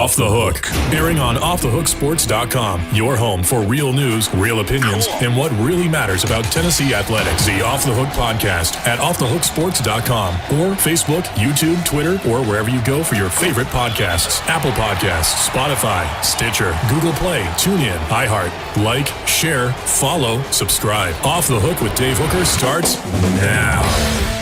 Off the Hook, airing on offthehooksports.com, your home for real news, real opinions, and what really matters about Tennessee athletics. The Off the Hook podcast at offthehooksports.com or Facebook, YouTube, Twitter, or wherever you go for your favorite podcasts. Apple Podcasts, Spotify, Stitcher, Google Play, TuneIn, iHeart. Like, share, follow, subscribe. Off the Hook with Dave Hooker starts now.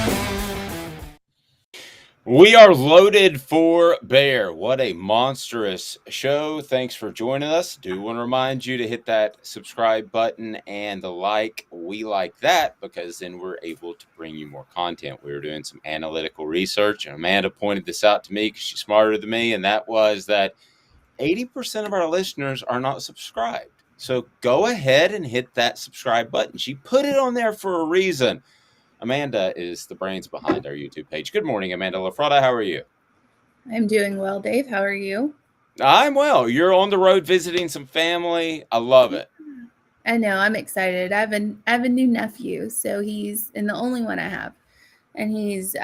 We are loaded for bear. What a monstrous show. Thanks for joining us. Do want to remind you to hit that subscribe button and the like. We like that because then we're able to bring you more content. We were doing some analytical research, and Amanda pointed this out to me because she's smarter than me, and that was that 80% of our listeners are not subscribed. So go ahead and hit that subscribe button. She put it on there for a reason. Amanda is the brains behind our YouTube page. Good morning, Amanda LaFratta. How are you? I'm doing well, Dave. How are you? I'm well. You're on the road visiting some family. I love it. I know. I'm excited. I have a new nephew, so he's the only one I have, and he's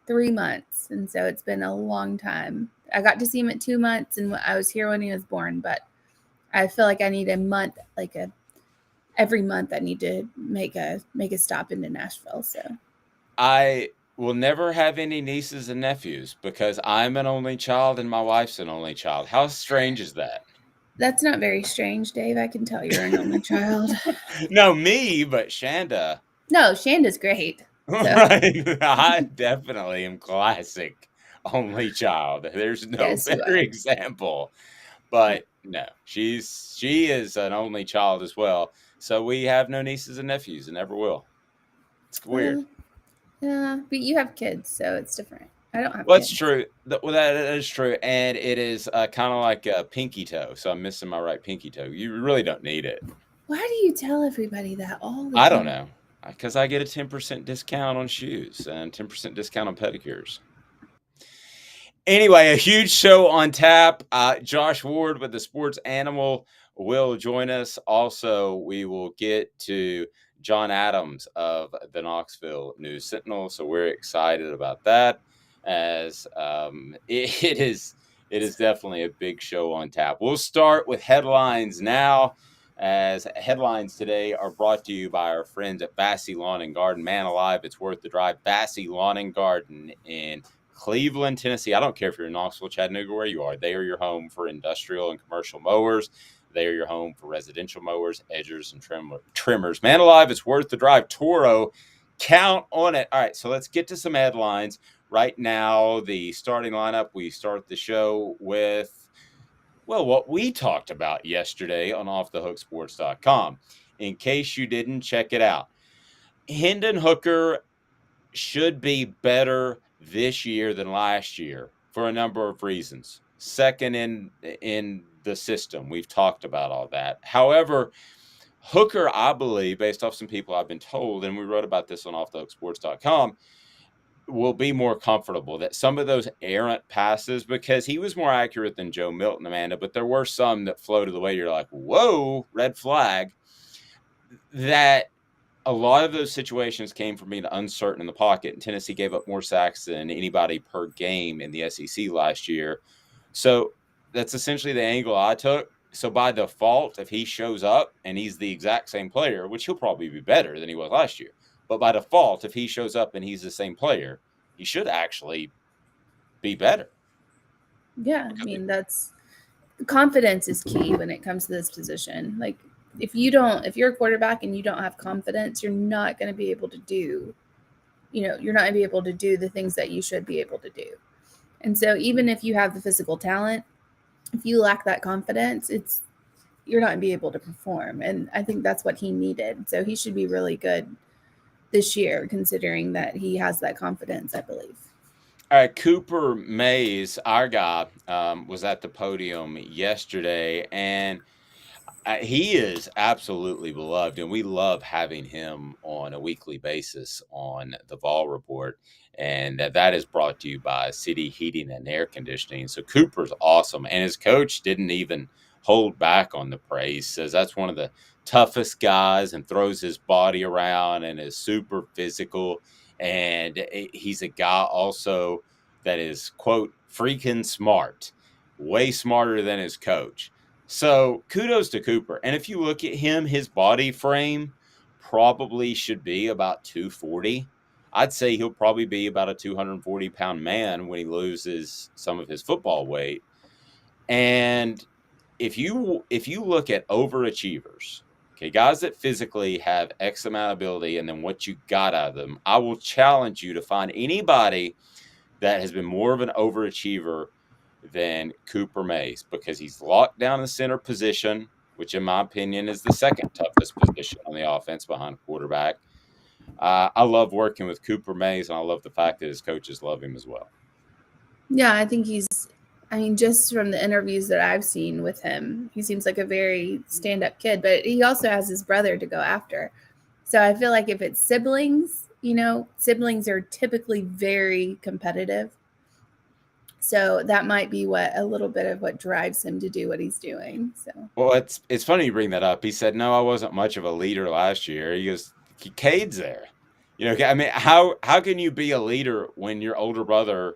3 months, and so it's been a long time. I got to see him at 2 months, and I was here when he was born, but I feel like I need a month, every month I need to make a stop into Nashville. So I will never have any nieces and nephews because I'm an only child and my wife's an only child. How strange is that? That's not very strange, Dave. I can tell you're an only child. No, me, but Shanda. No, Shanda's great. So. Right. I definitely am classic only child. There's no better example. But no, she is an only child as well. So we have no nieces and nephews and never will. It's weird. Yeah, but you have kids, so it's different. I don't have kids. That's true. That is true. And it is kind of like a pinky toe. So I'm missing my right pinky toe. You really don't need it. Why do you tell everybody that all the time? I don't know. Because I get a 10% discount on shoes and 10% discount on pedicures. Anyway, a huge show on tap. Josh Ward with the Sports Animal will join us. Also, we will get to John Adams of the Knoxville News Sentinel. So we're excited about that, as it is definitely a big show on tap. We'll start with headlines now, as headlines today are brought to you by our friends at Bassey Lawn and Garden. Man alive, it's worth the drive. Bassey Lawn and Garden in Cleveland, Tennessee. I don't care if you're in Knoxville, Chattanooga, where you are. They are your home for industrial and commercial mowers. They are your home for residential mowers, edgers, and trimmers. Man alive, it's worth the drive. Toro, count on it. All right, so let's get to some headlines. Right now, the starting lineup, we start the show with, well, what we talked about yesterday on offthehooksports.com. In case you didn't check it out, Hendon Hooker should be better this year than last year for a number of reasons. Second in the system. We've talked about all that. However, Hooker, I believe, based off some people I've been told, and we wrote about this on offthehooksports.com, will be more comfortable. That some of those errant passes, because he was more accurate than Joe Milton, Amanda, but there were some that floated the way you're like, whoa, red flag. That a lot of those situations came from being uncertain in the pocket, and Tennessee gave up more sacks than anybody per game in the SEC last year. So that's essentially the angle I took. So by default, if he shows up and he's the exact same player, which he'll probably be better than he was last year, but by default, if he shows up and he's the same player, he should actually be better. Yeah, I mean, confidence is key when it comes to this position. Like, if you're a quarterback and you don't have confidence, you're not going to be able to do, you're not going to be able to do the things that you should be able to do. And so even if you have the physical talent, if you lack that confidence, you're not going to be able to perform. And I think that's what he needed. So he should be really good this year, considering that he has that confidence, I believe. All right, Cooper Mays, our guy, was at the podium yesterday, and he is absolutely beloved, and we love having him on a weekly basis on the Vol Report, and that is brought to you by City Heating and Air Conditioning. So Cooper's awesome, and his coach didn't even hold back on the praise. Says that's one of the toughest guys and throws his body around and is super physical, and he's a guy also that is, quote, freaking smart. way smarter than his coach. So kudos to Cooper. And if you look at him, his body frame probably should be about 240. I'd say he'll probably be about a 240-pound man when he loses some of his football weight. And if you look at overachievers, okay, guys that physically have X amount of ability and then what you got out of them, I will challenge you to find anybody that has been more of an overachiever than Cooper Mays, because he's locked down the center position, which in my opinion is the second toughest position on the offense behind quarterback. I love working with Cooper Mays, and I love the fact that his coaches love him as well. Yeah, I think just from the interviews that I've seen with him, he seems like a very stand-up kid, but he also has his brother to go after. So I feel like if it's siblings, siblings are typically very competitive. So that might be a little bit of what drives him to do what he's doing. So, well, it's funny you bring that up. He said, "No, I wasn't much of a leader last year." He goes, "Cade's there." I mean, how can you be a leader when your older brother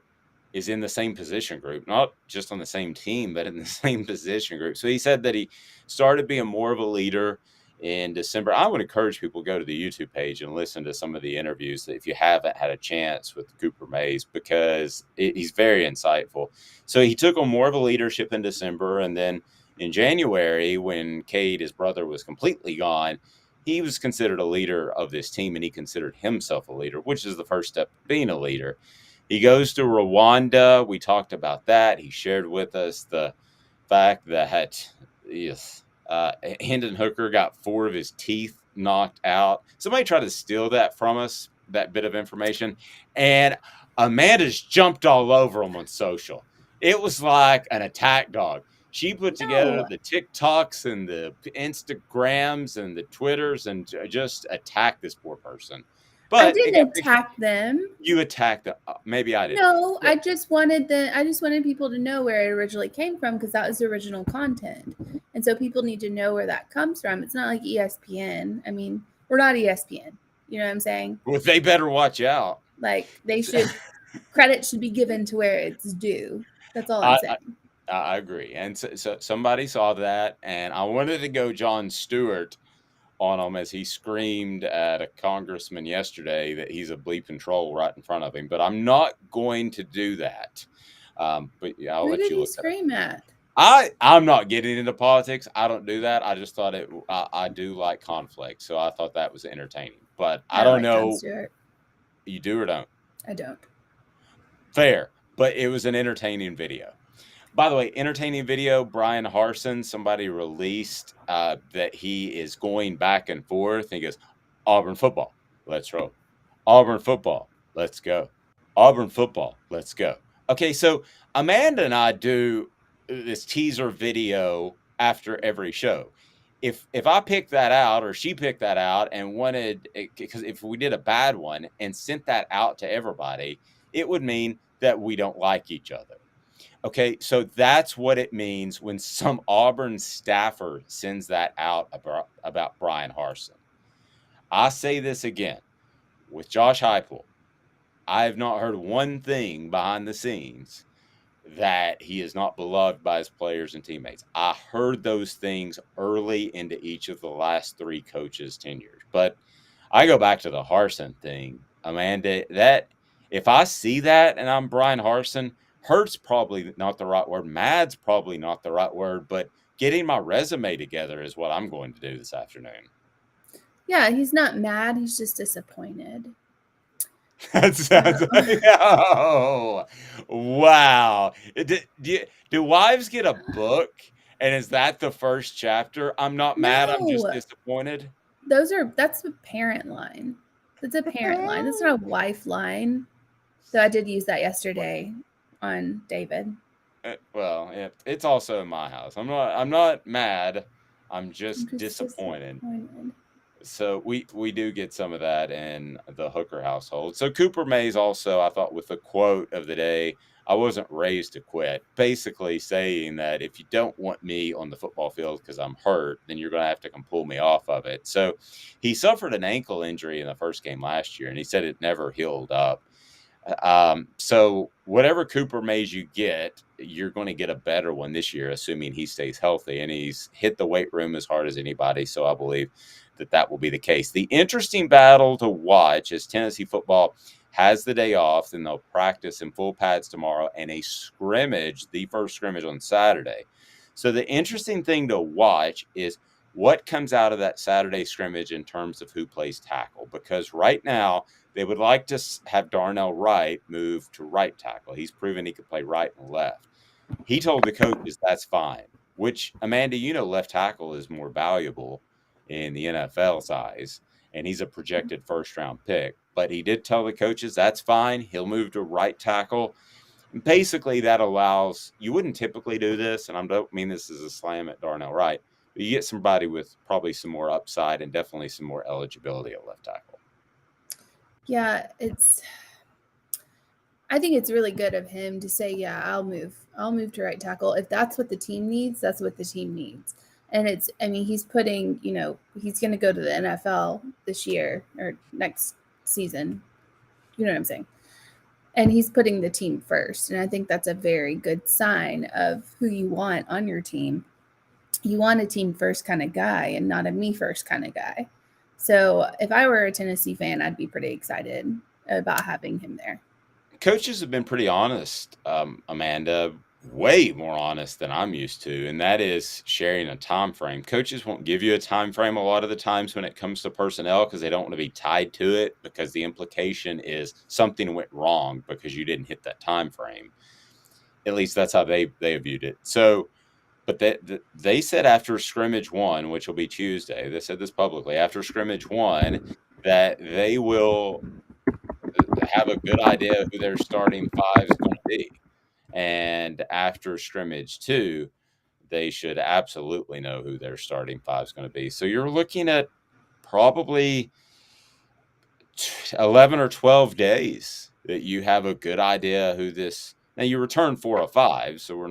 is in the same position group, not just on the same team, but in the same position group? So he said that he started being more of a leader in December. I would encourage people to go to the YouTube page and listen to some of the interviews if you haven't had a chance with Cooper Mays, because he's very insightful. So he took on more of a leadership in December, and then in January, when Cade, his brother, was completely gone, he was considered a leader of this team, and he considered himself a leader, which is the first step to being a leader. He goes to Rwanda. We talked about that. He shared with us the fact that Hendon Hooker got 4 of his teeth knocked out. Somebody tried to steal that from us, that bit of information, and Amanda's jumped all over him on social. It was like an attack dog. She put together the TikToks and the Instagrams and the Twitters and just attacked this poor person. But I didn't attack them. You attacked them. Maybe I did. No, I just wanted people to know where it originally came from, because that was the original content. And so people need to know where that comes from. It's not like ESPN. I mean, we're not ESPN. You know what I'm saying? Well, they better watch out. Like, they should credit should be given to where it's due. That's all I'm saying. I agree. And so somebody saw that, and I wanted to go Jon Stewart on him as he screamed at a congressman yesterday that he's a bleeping troll right in front of him. But I'm not going to do that. But yeah, I'll let you look scream at. I'm not getting into politics. I don't do that. I just thought I do like conflict, so I thought that was entertaining. But I don't know. You do or don't? I don't. Fair, but it was an entertaining video. By the way, entertaining video, Brian Harsin, somebody released that he is going back and forth. He goes, Auburn football, let's roll. Auburn football, let's go. Auburn football, let's go. Okay, so Amanda and I do this teaser video after every show. If I picked that out, or she picked that out and wanted, because if we did a bad one and sent that out to everybody, it would mean that we don't like each other. Okay, so that's what it means when some Auburn staffer sends that out about Brian Harsin. I say this again, with Josh Heupel, I have not heard one thing behind the scenes that he is not beloved by his players and teammates. I heard those things early into each of the last 3 coaches' tenures. But I go back to the Harsin thing, Amanda, that if I see that and I'm Brian Harsin, hurt's probably not the right word. Mad's probably not the right word, but getting my resume together is what I'm going to do this afternoon. Yeah, he's not mad. He's just disappointed. That sounds like, oh, wow. Do wives get a book? And is that the first chapter? I'm not mad. I'm just disappointed. That's a parent line. That's a parent line. That's not a wife line. So I did use that yesterday on David. Well, it's also in my house. I'm not mad. I'm just disappointed. So we do get some of that in the Hooker household. So Cooper Mays also, I thought, with the quote of the day, I wasn't raised to quit, basically saying that if you don't want me on the football field because I'm hurt, then you're going to have to come pull me off of it. So he suffered an ankle injury in the first game last year, and he said it never healed up. So whatever Cooper Mays you get, you're going to get a better one this year, assuming he stays healthy. And he's hit the weight room as hard as anybody. So I believe that will be the case. The interesting battle to watch is Tennessee football has the day off, and they'll practice in full pads tomorrow and a scrimmage, the first scrimmage on Saturday. So the interesting thing to watch is what comes out of that Saturday scrimmage in terms of who plays tackle, because right now they would like to have Darnell Wright move to right tackle. He's proven he could play right and left. He told the coaches that's fine, which, Amanda, left tackle is more valuable in the NFL's eyes, and he's a projected first-round pick. But he did tell the coaches that's fine. He'll move to right tackle. And basically, that allows – you wouldn't typically do this, and I don't mean this as a slam at Darnell Wright, but you get somebody with probably some more upside and definitely some more eligibility at left tackle. Yeah, I think it's really good of him to say, yeah, I'll move to right tackle. If that's what the team needs, that's what the team needs. And he's putting, he's going to go to the NFL this year or next season. You know what I'm saying? And he's putting the team first. And I think that's a very good sign of who you want on your team. You want a team first kind of guy and not a me first kind of guy. So if I were a Tennessee fan, I'd be pretty excited about having him there. Coaches have been pretty honest, Amanda, way more honest than I'm used to, and that is sharing a time frame. Coaches won't give you a time frame a lot of the times when it comes to personnel because they don't want to be tied to it, because the implication is something went wrong because you didn't hit that time frame. At least that's how they viewed it. So, but they said after scrimmage 1, which will be Tuesday, they said this publicly, after scrimmage 1, that they will have a good idea of who their starting 5 is going to be. And after scrimmage 2, they should absolutely know who their starting 5 is going to be. So you're looking at probably 11 or 12 days that you have a good idea who this. Now you return 4 or 5, so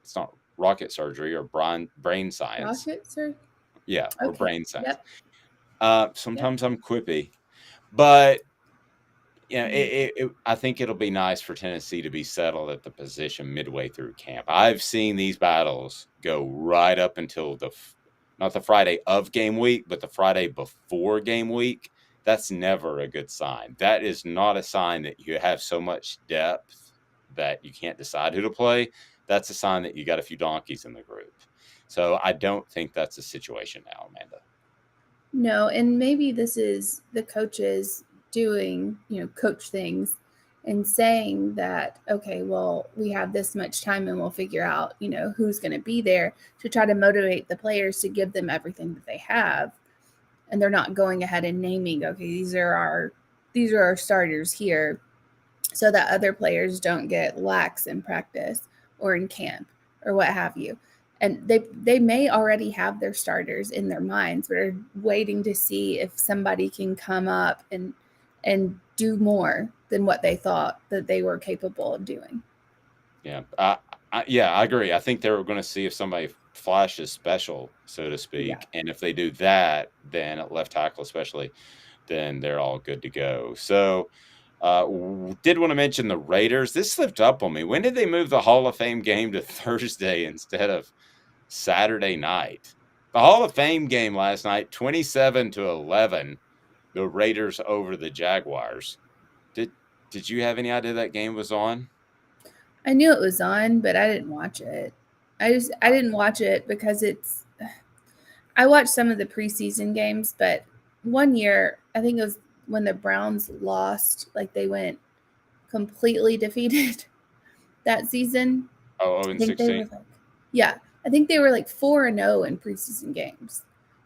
it's not rocket surgery or brain science. Rocket surgery? Yeah, Okay. or brain science. Yep. Sometimes I'm quippy, but I think it'll be nice for Tennessee to be settled at the position midway through camp. I've seen these battles go right up until not the Friday of game week, but the Friday before game week. That's never a good sign. That is not a sign that you have so much depth that you can't decide who to play. That's a sign that you got a few donkeys in the group. So I don't think that's the situation now, Amanda. No, and maybe this is the coaches doing, coach things and saying that, okay, well, we have this much time and we'll figure out, who's going to be there, to try to motivate the players to give them everything that they have. And they're not going ahead and naming, okay, these are our starters here, so that other players don't get lax in practice or in camp or what have you. And they may already have their starters in their minds, but are waiting to see if somebody can come up and do more than what they thought that they were capable of doing. Yeah, I agree. I think they were going to see if somebody flashes special, so to speak. Yeah. And if they do that, then at left tackle especially, then they're all good to go. So did want to mention the Raiders. This slipped up on me. When did they move the Hall of Fame game to Thursday instead of Saturday night? The Hall of Fame game last night, 27-11. The Raiders over the Jaguars. Did you have any idea that game was on? I knew it was on, but I didn't watch it. I didn't watch it because I watched some of the preseason games, but one year, I think it was when the Browns lost, like they went completely defeated that season. Oh, in 16? Yeah. I think they were like 4-0 in preseason games.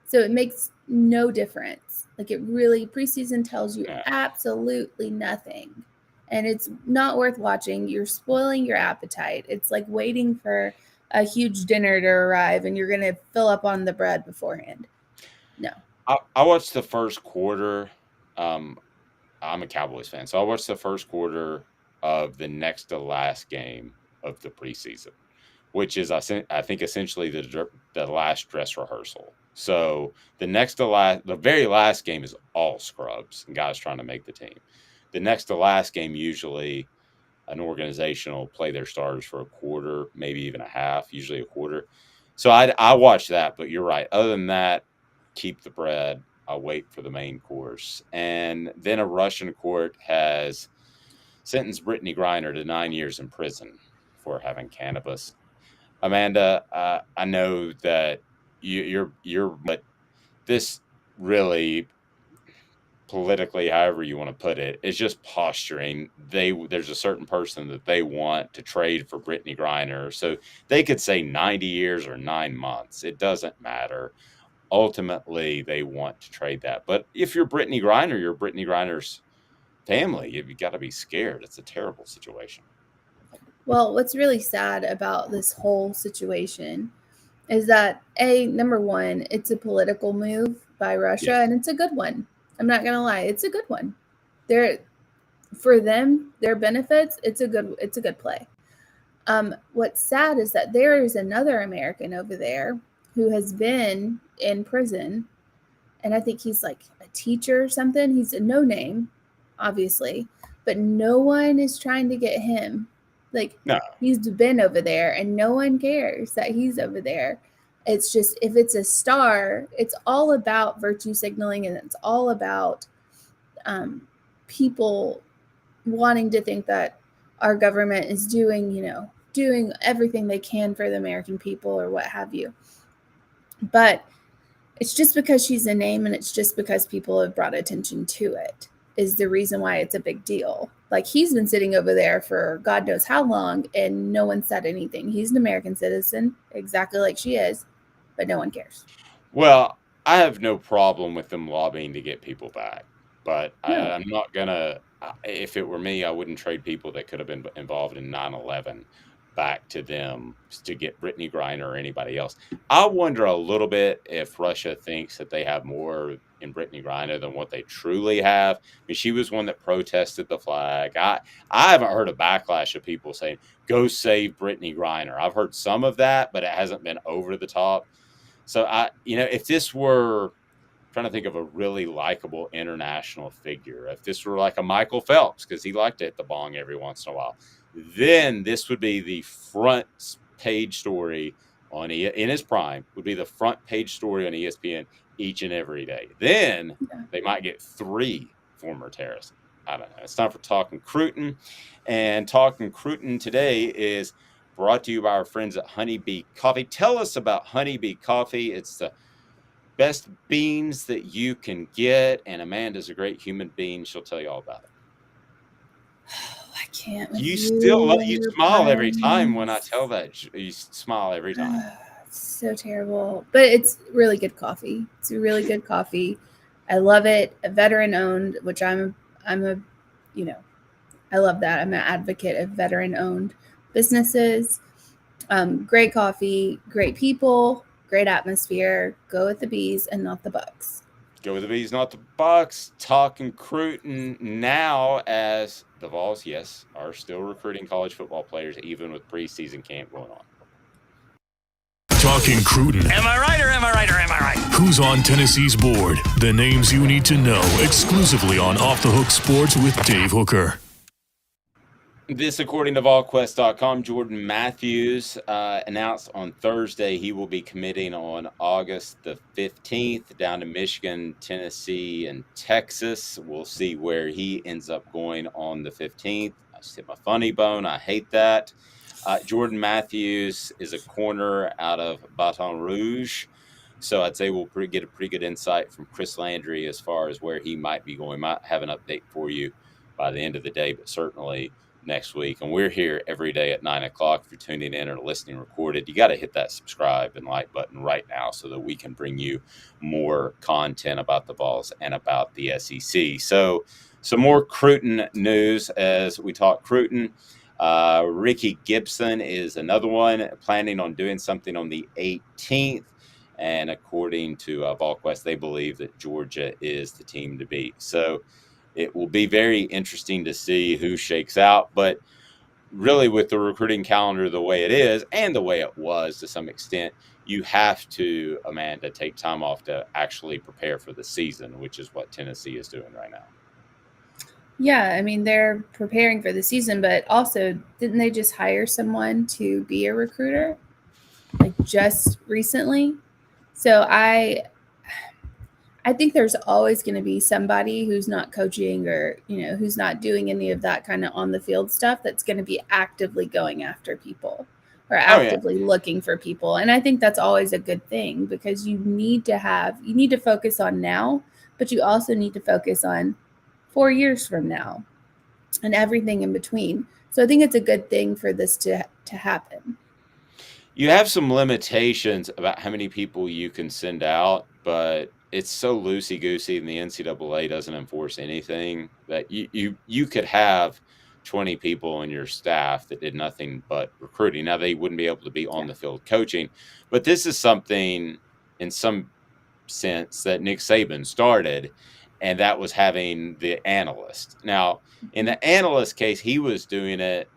So it makes no difference. Like preseason tells you absolutely nothing. And it's not worth watching. You're spoiling your appetite. It's like waiting for a huge dinner to arrive and you're going to fill up on the bread beforehand. No. I watched the first quarter. I'm a Cowboys fan. So I watched the first quarter of the next to last game of the preseason, which is, I think, essentially the last dress rehearsal. So the very last game is all scrubs and guys trying to make the team. the next to last game, usually an organization will play their starters for a quarter, maybe even a half, usually a quarter. So I watch that, but you're right. Other than that, keep the bread. I'll wait for the main course. And then a Russian court has sentenced Brittany Griner to 9 years in prison for having cannabis. Amanda, I know that you're, but this really politically, however you want to put it, is just posturing. There's a certain person that they want to trade for Brittany Griner, so they could say 90 years or 9 months. It doesn't matter. Ultimately, they want to trade that. But if you're Brittany Griner, you're Brittany Griner's family. You've got to be scared. It's a terrible situation. Well, what's really sad about this whole situation is that number one, it's a political move by Russia, Yes. and it's a good one. I'm not gonna lie, it's a good one. For them, their benefits, it's a good play. What's sad is that there is another American over there who has been in prison, and I think he's like a teacher or something. He's a no name, obviously, but no one is trying to get him. Like, No. He's been over there, and no one cares that he's over there. It's just, if it's a star, it's all about virtue signaling, and it's all about people wanting to think that our government is doing everything they can for the American people or what have you. But it's just because she's a name, and it's just because people have brought attention to it is the reason why it's a big deal. Like, he's been sitting over there for God knows how long, and no one said anything. He's an American citizen, exactly like she is, but no one cares. Well, I have no problem with them lobbying to get people back, but No. I'm not gonna. If it were me, I wouldn't trade people that could have been involved in 9/11 back to them to get Brittany Griner or anybody else. I wonder a little bit if Russia thinks that they have more in Brittany Griner than what they truly have. I mean, she was one that protested the flag. I haven't heard a backlash of people saying, go save Brittany Griner. I've heard some of that, but it hasn't been over the top. So if this were, I'm trying to think of a really likable international figure, if this were like a Michael Phelps, because he liked to hit the bong every once in a while, then this would be the front page story in his prime, would be the front page story on ESPN each and every day. Then they might get 3 former terrorists. I don't know. It's time for Talking Cruton. And Talking Cruton today is brought to you by our friends at Honeybee Coffee. Tell us about Honeybee Coffee. It's the best beans that you can get, and Amanda's a great human being. She'll tell you all about it. I can't. You smile every time when I tell that. You smile every time. It's so terrible, but it's really good coffee. It's a really good coffee. I love it. A veteran owned, which I love that. I'm an advocate of veteran owned businesses. Great coffee, great people, great atmosphere. Go with the bees and not the bucks. Go with the bees, not the bucks. Talking Cruton now, as the Vols, yes, are still recruiting college football players, even with preseason camp going on. Talking Cruton. Am I right or am I right or am I right? Who's on Tennessee's board? The names you need to know exclusively on Off the Hook Sports with Dave Hooker. This, according to VolQuest.com, Jordan Matthews announced on Thursday he will be committing on August the 15th down to Michigan, Tennessee, and Texas. We'll see where he ends up going on the 15th. I just hit my funny bone. I hate that. Jordan Matthews is a corner out of Baton Rouge. So I'd say we'll get a pretty good insight from Chris Landry as far as where he might be going. Might have an update for you by the end of the day, but certainly next week. And we're here every day at 9 o'clock. If you're tuning in or listening recorded, you got to hit that subscribe and like button right now so that we can bring you more content about the Vols and about the SEC. So some more Cruton news as we talk Cruton. Ricky Gibson is another one planning on doing something on the 18th. And according to VolQuest, they believe that Georgia is the team to beat. So it will be very interesting to see who shakes out. But really, with the recruiting calendar the way it is and the way it was to some extent, you have to, Amanda, take time off to actually prepare for the season, which is what Tennessee is doing right now. Yeah, I mean, they're preparing for the season, but also, didn't they just hire someone to be a recruiter, like just recently? So I think there's always going to be somebody who's not coaching or, who's not doing any of that kind of on the field stuff that's going to be actively going after people or Oh yeah. actively looking for people. And I think that's always a good thing because you need to focus on now, but you also need to focus on 4 years from now and everything in between. So I think it's a good thing for this to happen. You have some limitations about how many people you can send out, but it's so loosey goosey, and the NCAA doesn't enforce anything that you could have 20 people on your staff that did nothing but recruiting. Now they wouldn't be able to be on the field coaching, but this is something in some sense that Nick Saban started, and that was having the analyst. Now, in the analyst case, he was doing it.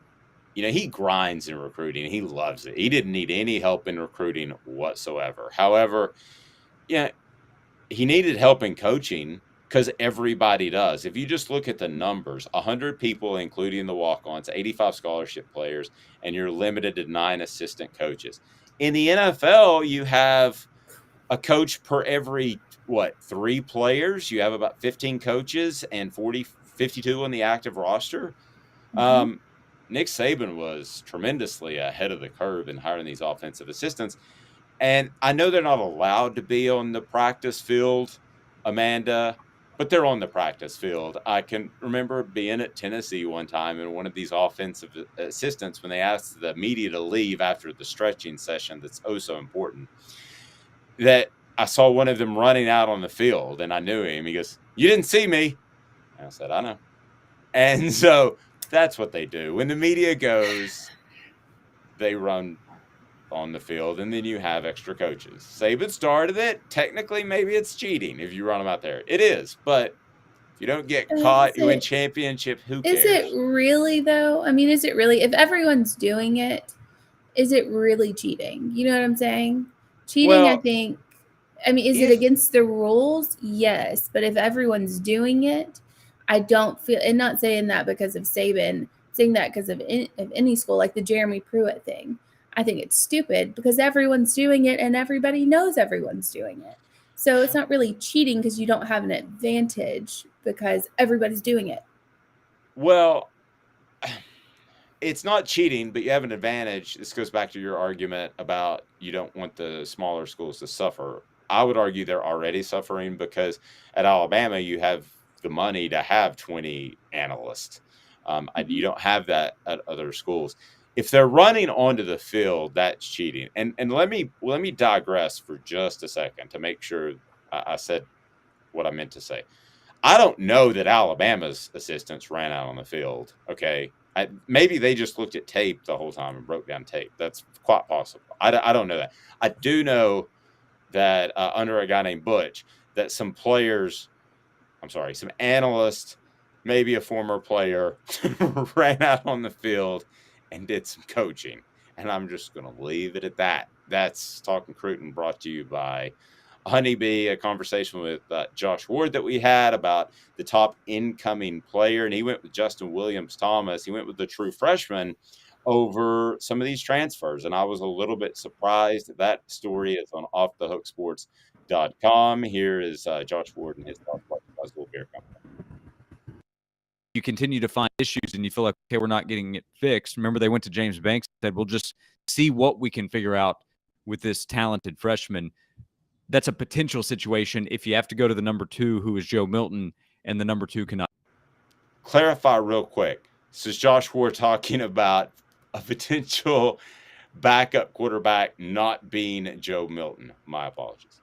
He grinds in recruiting. He loves it. He didn't need any help in recruiting whatsoever. However, he needed help in coaching because everybody does. If you just look at the numbers, 100 people, including the walk-ons, 85 scholarship players, and you're limited to 9 assistant coaches. In the NFL, you have a coach per every, 3 players? You have about 15 coaches and 52 on the active roster. Mm-hmm. Nick Saban was tremendously ahead of the curve in hiring these offensive assistants. And I know they're not allowed to be on the practice field, Amanda, but they're on the practice field. I can remember being at Tennessee one time, and one of these offensive assistants, when they asked the media to leave after the stretching session that's oh so important, that I saw one of them running out on the field, and I knew him. He goes, "You didn't see me." And I said, "I know." And so that's what they do. When the media goes, they run on the field, and then you have extra coaches. Saban started it. Technically, maybe it's cheating if you run them out there. It is, but if you don't get caught, you win championship, who cares? Is it really, though? I mean, is it really? If everyone's doing it, is it really cheating? You know what I'm saying? Cheating, I think. I mean, is it against the rules? Yes. But if everyone's doing it, I don't feel, and not saying that because of Saban, saying that because of any school, like the Jeremy Pruitt thing. I think it's stupid because everyone's doing it and everybody knows everyone's doing it. So it's not really cheating because you don't have an advantage because everybody's doing it. Well, it's not cheating, but you have an advantage. This goes back to your argument about you don't want the smaller schools to suffer. I would argue they're already suffering because at Alabama, you have the money to have 20 analysts. You don't have that at other schools. If they're running onto the field, that's cheating. And let me digress for just a second to make sure I said what I meant to say. I don't know that Alabama's assistants ran out on the field. Okay, maybe they just looked at tape the whole time and broke down tape. That's quite possible. I don't know that. I do know that under a guy named Butch, that some analysts, maybe a former player, ran out on the field and did some coaching. And I'm just going to leave it at that. That's Talking Cruton, brought to you by Honeybee, a conversation with Josh Ward that we had about the top incoming player. And he went with Justin Williams-Thomas. He went with the true freshman over some of these transfers. And I was a little bit surprised. That story is on offthehooksports.com. Here is Josh Ward and his thoughts about the Buzzwell Beer Company. You continue to find issues and you feel like, okay, we're not getting it fixed. Remember, they went to James Banks and said, we'll just see what we can figure out with this talented freshman. That's a potential situation if you have to go to the number 2, who is Joe Milton, and the number 2 cannot. Clarify real quick. This is Josh Ward talking about a potential backup quarterback not being Joe Milton. My apologies.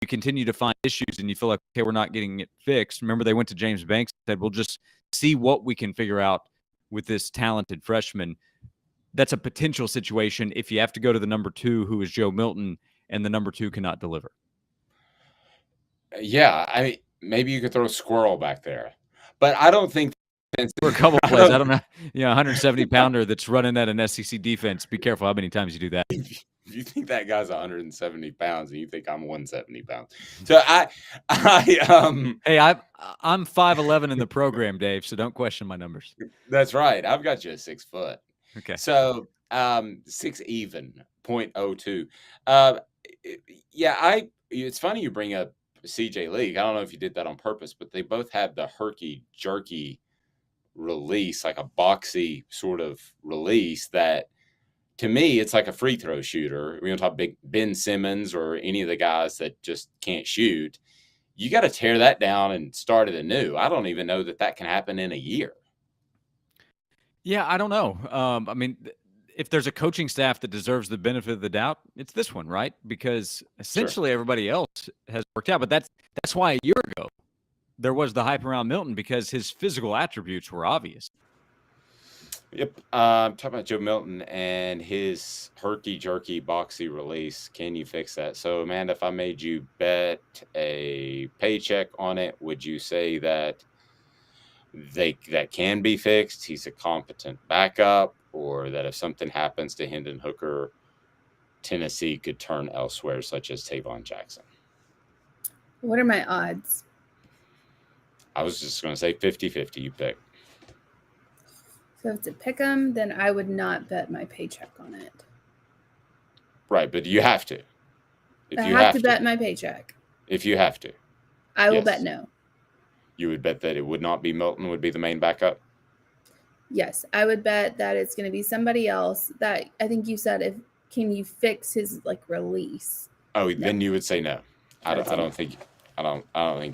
You continue to find issues and you feel like, okay, we're not getting it fixed. Remember, they went to James Banks and said, we'll just see what we can figure out with this talented freshman. That's a potential situation if you have to go to the number 2, who is Joe Milton, and the number 2 cannot deliver. Yeah, I mean, maybe you could throw a squirrel back there, but I don't think for a couple plays. I don't know. 170-pounder that's running at an SEC defense. Be careful how many times you do that. if you think that guy's 170 pounds and you think I'm 170 pounds. So Hey, I'm 5'11" in the program, Dave, so don't question my numbers. that's right. I've got you at 6 foot. Okay. So 6 even 0.02. Yeah, it's funny you bring up CJ League. I don't know if you did that on purpose, but they both have the herky jerky release, like a boxy sort of release that, to me, it's like a free throw shooter. We don't talk big Ben Simmons or any of the guys that just can't shoot. You got to tear that down and start it anew. I don't even know that can happen in a year. Yeah, I don't know. I mean, if there's a coaching staff that deserves the benefit of the doubt, it's this one, right? Because essentially everybody else has worked out. But that's why a year ago there was the hype around Milton, because his physical attributes were obvious. Yep. I'm talking about Joe Milton and his herky-jerky boxy release. Can you fix that? So, Amanda, if I made you bet a paycheck on it, would you say that that can be fixed? He's a competent backup, or that if something happens to Hendon Hooker, Tennessee could turn elsewhere, such as Tavon Jackson? What are my odds? I was just going to say 50-50. You pick. So if it's a pick 'em, then I would not bet my paycheck on it. Right, but you have to. I have to bet my paycheck. If you have to. I will bet no. You would bet that it would not be Milton would be the main backup? Yes, I would bet that it's going to be somebody else. That I think you said, can you fix his release? Oh, no. Then you would say no. I don't think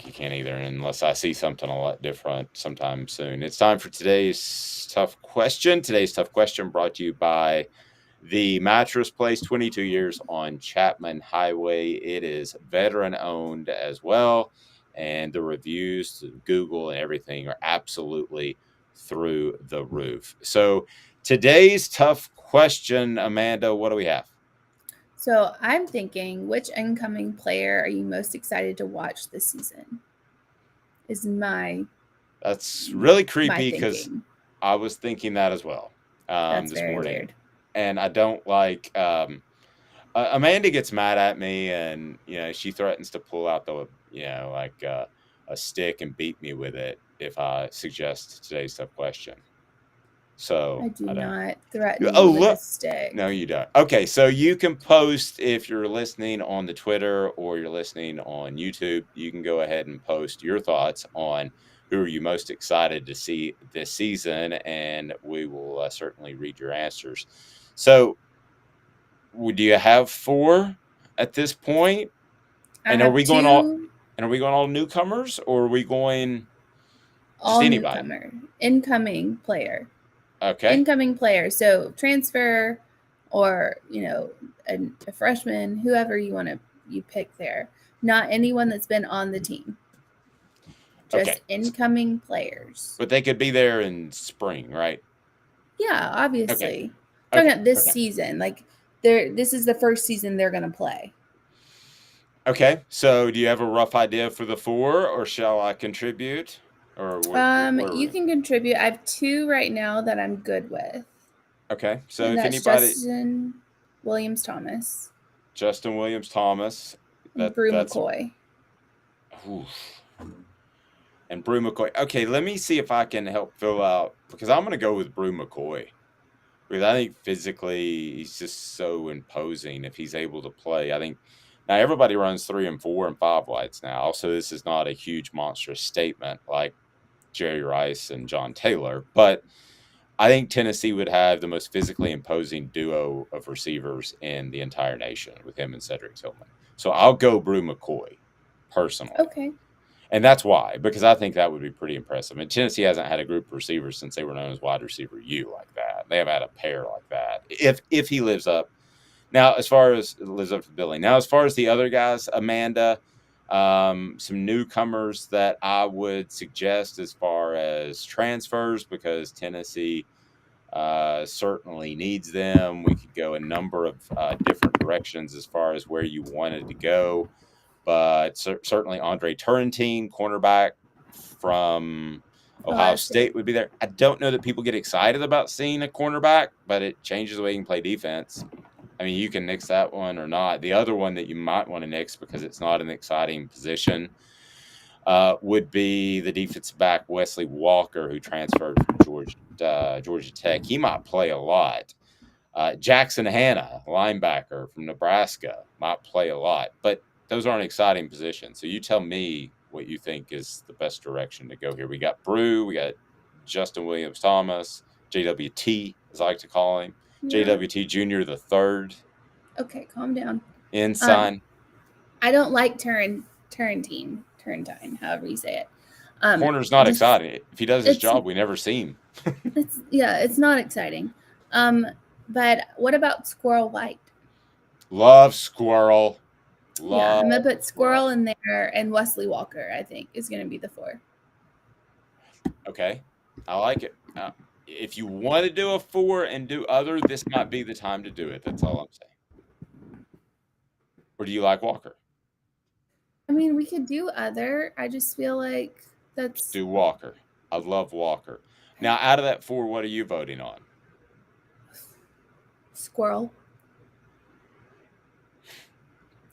you can either, unless I see something a lot different sometime soon. It's time for today's tough question. Today's tough question brought to you by the Mattress Place, 22 years on Chapman Highway. It is veteran owned as well, and the reviews to Google and everything are absolutely through the roof. So today's tough question, Amanda, what do we have? So I'm thinking, which incoming player are you most excited to watch this season? That's really creepy, because I was thinking that as well this morning. Weird. And I don't like Amanda gets mad at me, and she threatens to pull out the a stick and beat me with it if I suggest today's tough question. So I do not threaten you with a stick. No, you don't. Okay, so you can post, if you're listening on the Twitter or you're listening on YouTube, you can go ahead and post your thoughts on who are you most excited to see this season, and we will certainly read your answers. So, do you have 4 at this point? And are we going all newcomers, or are we going all anybody? Newcomer, incoming player? Okay. Incoming player. So transfer, or a freshman, whoever you pick there. Not anyone that's been on the team. Just incoming players. But they could be there in spring, right? Yeah, obviously. Talking about this season, this is the first season they're going to play. Okay, so do you have a rough idea for the 4, or shall I contribute? Or you can contribute. I have 2 right now that I'm good with. Okay, so and if that's anybody, Justin Williams-Thomas, Brew McCoy. And Brew McCoy. Okay, let me see if I can help fill out, because I'm going to go with Brew McCoy. Because I think physically he's just so imposing if he's able to play. I think now everybody runs 3 and 4 and 5 wides now, so this is not a huge monstrous statement like Jerry Rice and John Taylor, but I think Tennessee would have the most physically imposing duo of receivers in the entire nation with him and Cedric Tillman. So I'll go Brew McCoy personally. Okay. And that's why, because I think that would be pretty impressive. And Tennessee hasn't had a group of receivers since they were known as wide receiver U like that. They haven't had a pair like that. If he lives up. Now, as far as lives up to billing. Now, as far as the other guys, Amanda, some newcomers that I would suggest as far as transfers, because Tennessee certainly needs them. We could go a number of different directions as far as where you wanted to go. But certainly Andre Turrentine, cornerback from Ohio State, would be there. I don't know that people get excited about seeing a cornerback, but it changes the way you can play defense. I mean, you can nix that one or not. The other one that you might want to nix because it's not an exciting position would be the defensive back Wesley Walker, who transferred from Georgia Tech. He might play a lot. Jackson Hanna, linebacker from Nebraska, might play a lot. But those aren't exciting positions. So you tell me what you think is the best direction to go here. We got Brew, we got Justin Williams-Thomas, JWT, as I like to call him, JWT Jr. the third. Okay, calm down. Ensign. I don't like Turrentine, however you say it. Corner's not exciting. If he does his job, we never see him. It's not exciting. But what about Squirrel White? Love Squirrel. I'm gonna put Squirrel in there, and Wesley Walker, I think, is gonna be the 4. Okay, I like it. If you want to do a 4 and do other, this might be the time to do it. That's all I'm saying. Or do you like Walker? I mean, we could do other. I just feel like that's... Do Walker. I love Walker. Now, out of that 4, what are you voting on? Squirrel.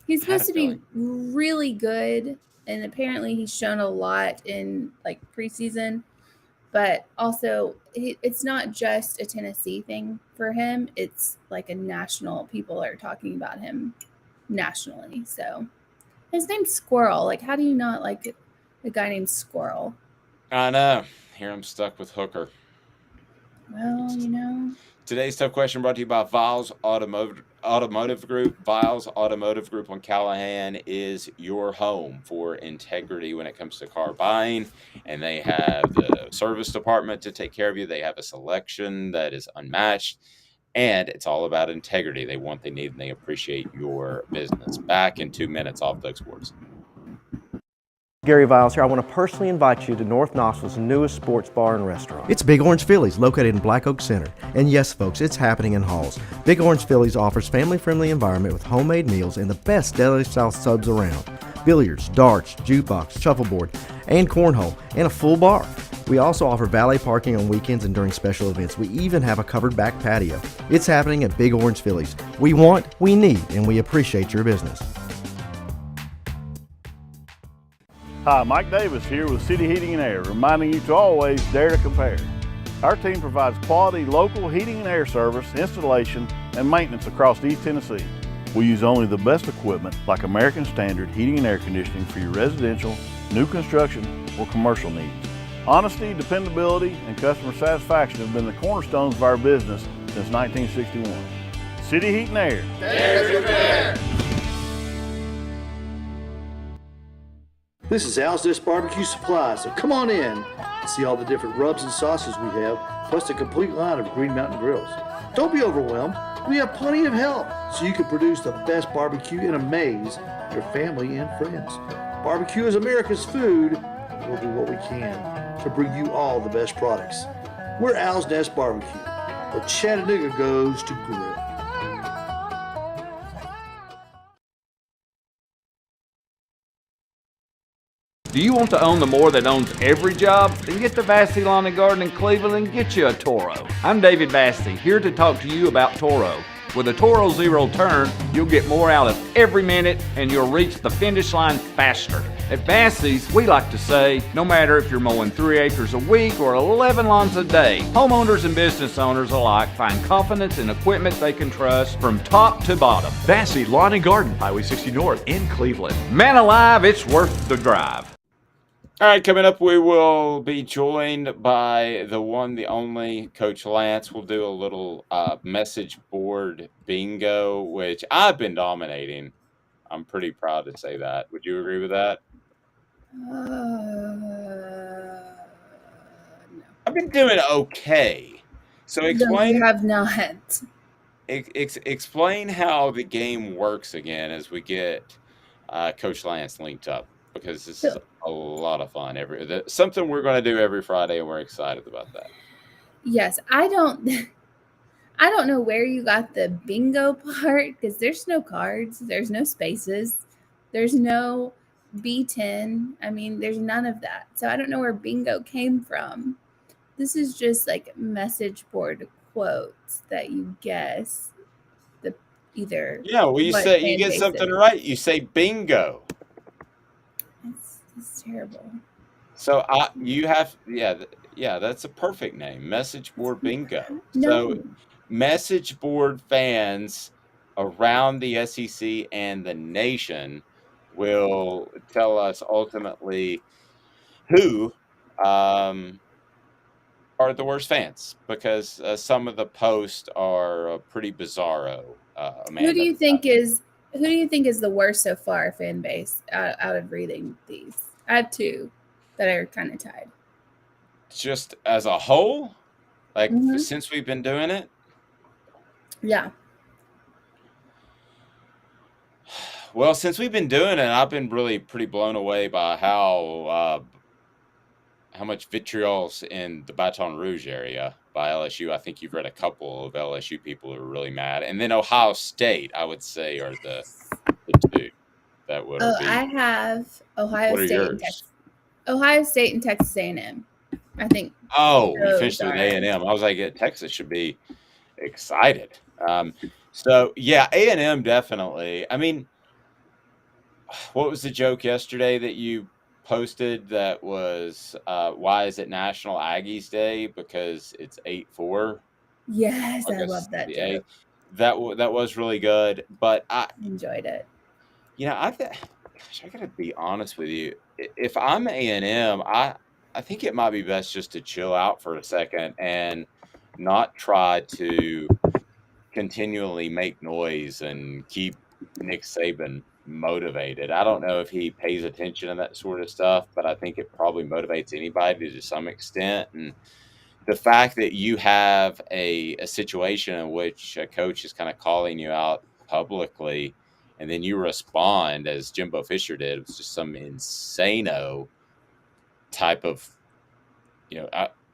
He's supposed to be really good, and apparently he's shown a lot in like preseason. But also, it's not just a Tennessee thing for him. It's like a national. People are talking about him nationally. So his name's Squirrel. Like, how do you not like a guy named Squirrel? I know. Here I'm stuck with Hooker. Well, you know. Today's tough question brought to you by Vols Automotive Group. Vols Automotive Group on Callahan is your home for integrity when it comes to car buying. And they have the service department to take care of you. They have a selection that is unmatched. And it's all about integrity. They want, they need, and they appreciate your business. Back in 2 minutes off Doug Sports. Gary Viles here. I want to personally invite you to North Knoxville's newest sports bar and restaurant. It's Big Orange Phillies, located in Black Oak Center. And yes, folks, it's happening in Halls. Big Orange Phillies offers family-friendly environment with homemade meals and the best deli-style subs around. Billiards, darts, jukebox, shuffleboard, and cornhole, and a full bar. We also offer valet parking on weekends and during special events. We even have a covered back patio. It's happening at Big Orange Phillies. We want, we need, and we appreciate your business. Hi, Mike Davis here with City Heating and Air, reminding you to always dare to compare. Our team provides quality local heating and air service, installation, and maintenance across East Tennessee. We use only the best equipment like American Standard heating and air conditioning for your residential, new construction, or commercial needs. Honesty, dependability, and customer satisfaction have been the cornerstones of our business since 1961. City Heat and Air. Dare to compare. This is Al's Dish Barbecue Supply, so come on in and see all the different rubs and sauces we have, plus a complete line of Green Mountain grills. Don't be overwhelmed. We have plenty of help so you can produce the best barbecue and amaze your family and friends. Barbecue is America's food. We'll do what we can to bring you all the best products. We're Al's Nest Barbecue, where Chattanooga goes to grill. Do you want to own the more that owns every job? Then get to Vassy Lawn and Garden in Cleveland and get you a Toro. I'm David Vassy, here to talk to you about Toro. With a Toro Zero Turn, you'll get more out of every minute and you'll reach the finish line faster. At Vassy's, we like to say, no matter if you're mowing 3 acres a week or 11 lawns a day, homeowners and business owners alike find confidence in equipment they can trust from top to bottom. Vassy Lawn and Garden, Highway 60 North in Cleveland. Man alive, it's worth the drive. All right, coming up, we will be joined by the one, the only Coach Lance. We'll do a little message board bingo, which I've been dominating. I'm pretty proud to say that. Would you agree with that? No. I've been doing okay. So explain. No, you have not. Explain how the game works again as we get Coach Lance linked up, because this is a lot of fun. Something we're going to do every Friday, and we're excited about that. Yes, I don't know where you got the bingo part, because there's no cards, there's no spaces, there's no B10. I mean, there's none of that. So I don't know where bingo came from. This is just like message board quotes that you guess either. Yeah, well, you what say you fan get base something is. right. You say bingo. It's terrible. So that's a perfect name. Message board bingo. No. So message board fans around the SEC and the nation will tell us ultimately who are the worst fans, because some of the posts are pretty bizarro. Amanda, Who do you think is the worst so far fan base out of reading these? I have two that are kind of tied. just as a whole, like Mhm. since we've been doing it? Yeah. Well, since we've been doing it, I've been really pretty blown away by how much vitriol's in the Baton Rouge area by LSU. I think you've read a couple of LSU people who are really mad, and then Ohio State, I would say, are the two that would be. I have Ohio What are State and yours? Texas. Ohio State and Texas A&M. I think. Oh, you those finished with are- A&M. I was like, Texas should be excited. So yeah, A&M definitely. I mean, what was the joke yesterday that you posted that was why is it National Aggies Day? Because it's 8/4. Yes, I August love that the joke. 8th. That was really good, but I Enjoyed it. gosh, I gotta be honest with you. If I'm A&M, I think it might be best just to chill out for a second and not try to continually make noise and keep Nick Saban motivated. I don't know if he pays attention to that sort of stuff, but I think it probably motivates anybody to some extent. And the fact that you have a situation in which a coach is kind of calling you out publicly, and then you respond as Jimbo Fisher did, it was just some insano type of,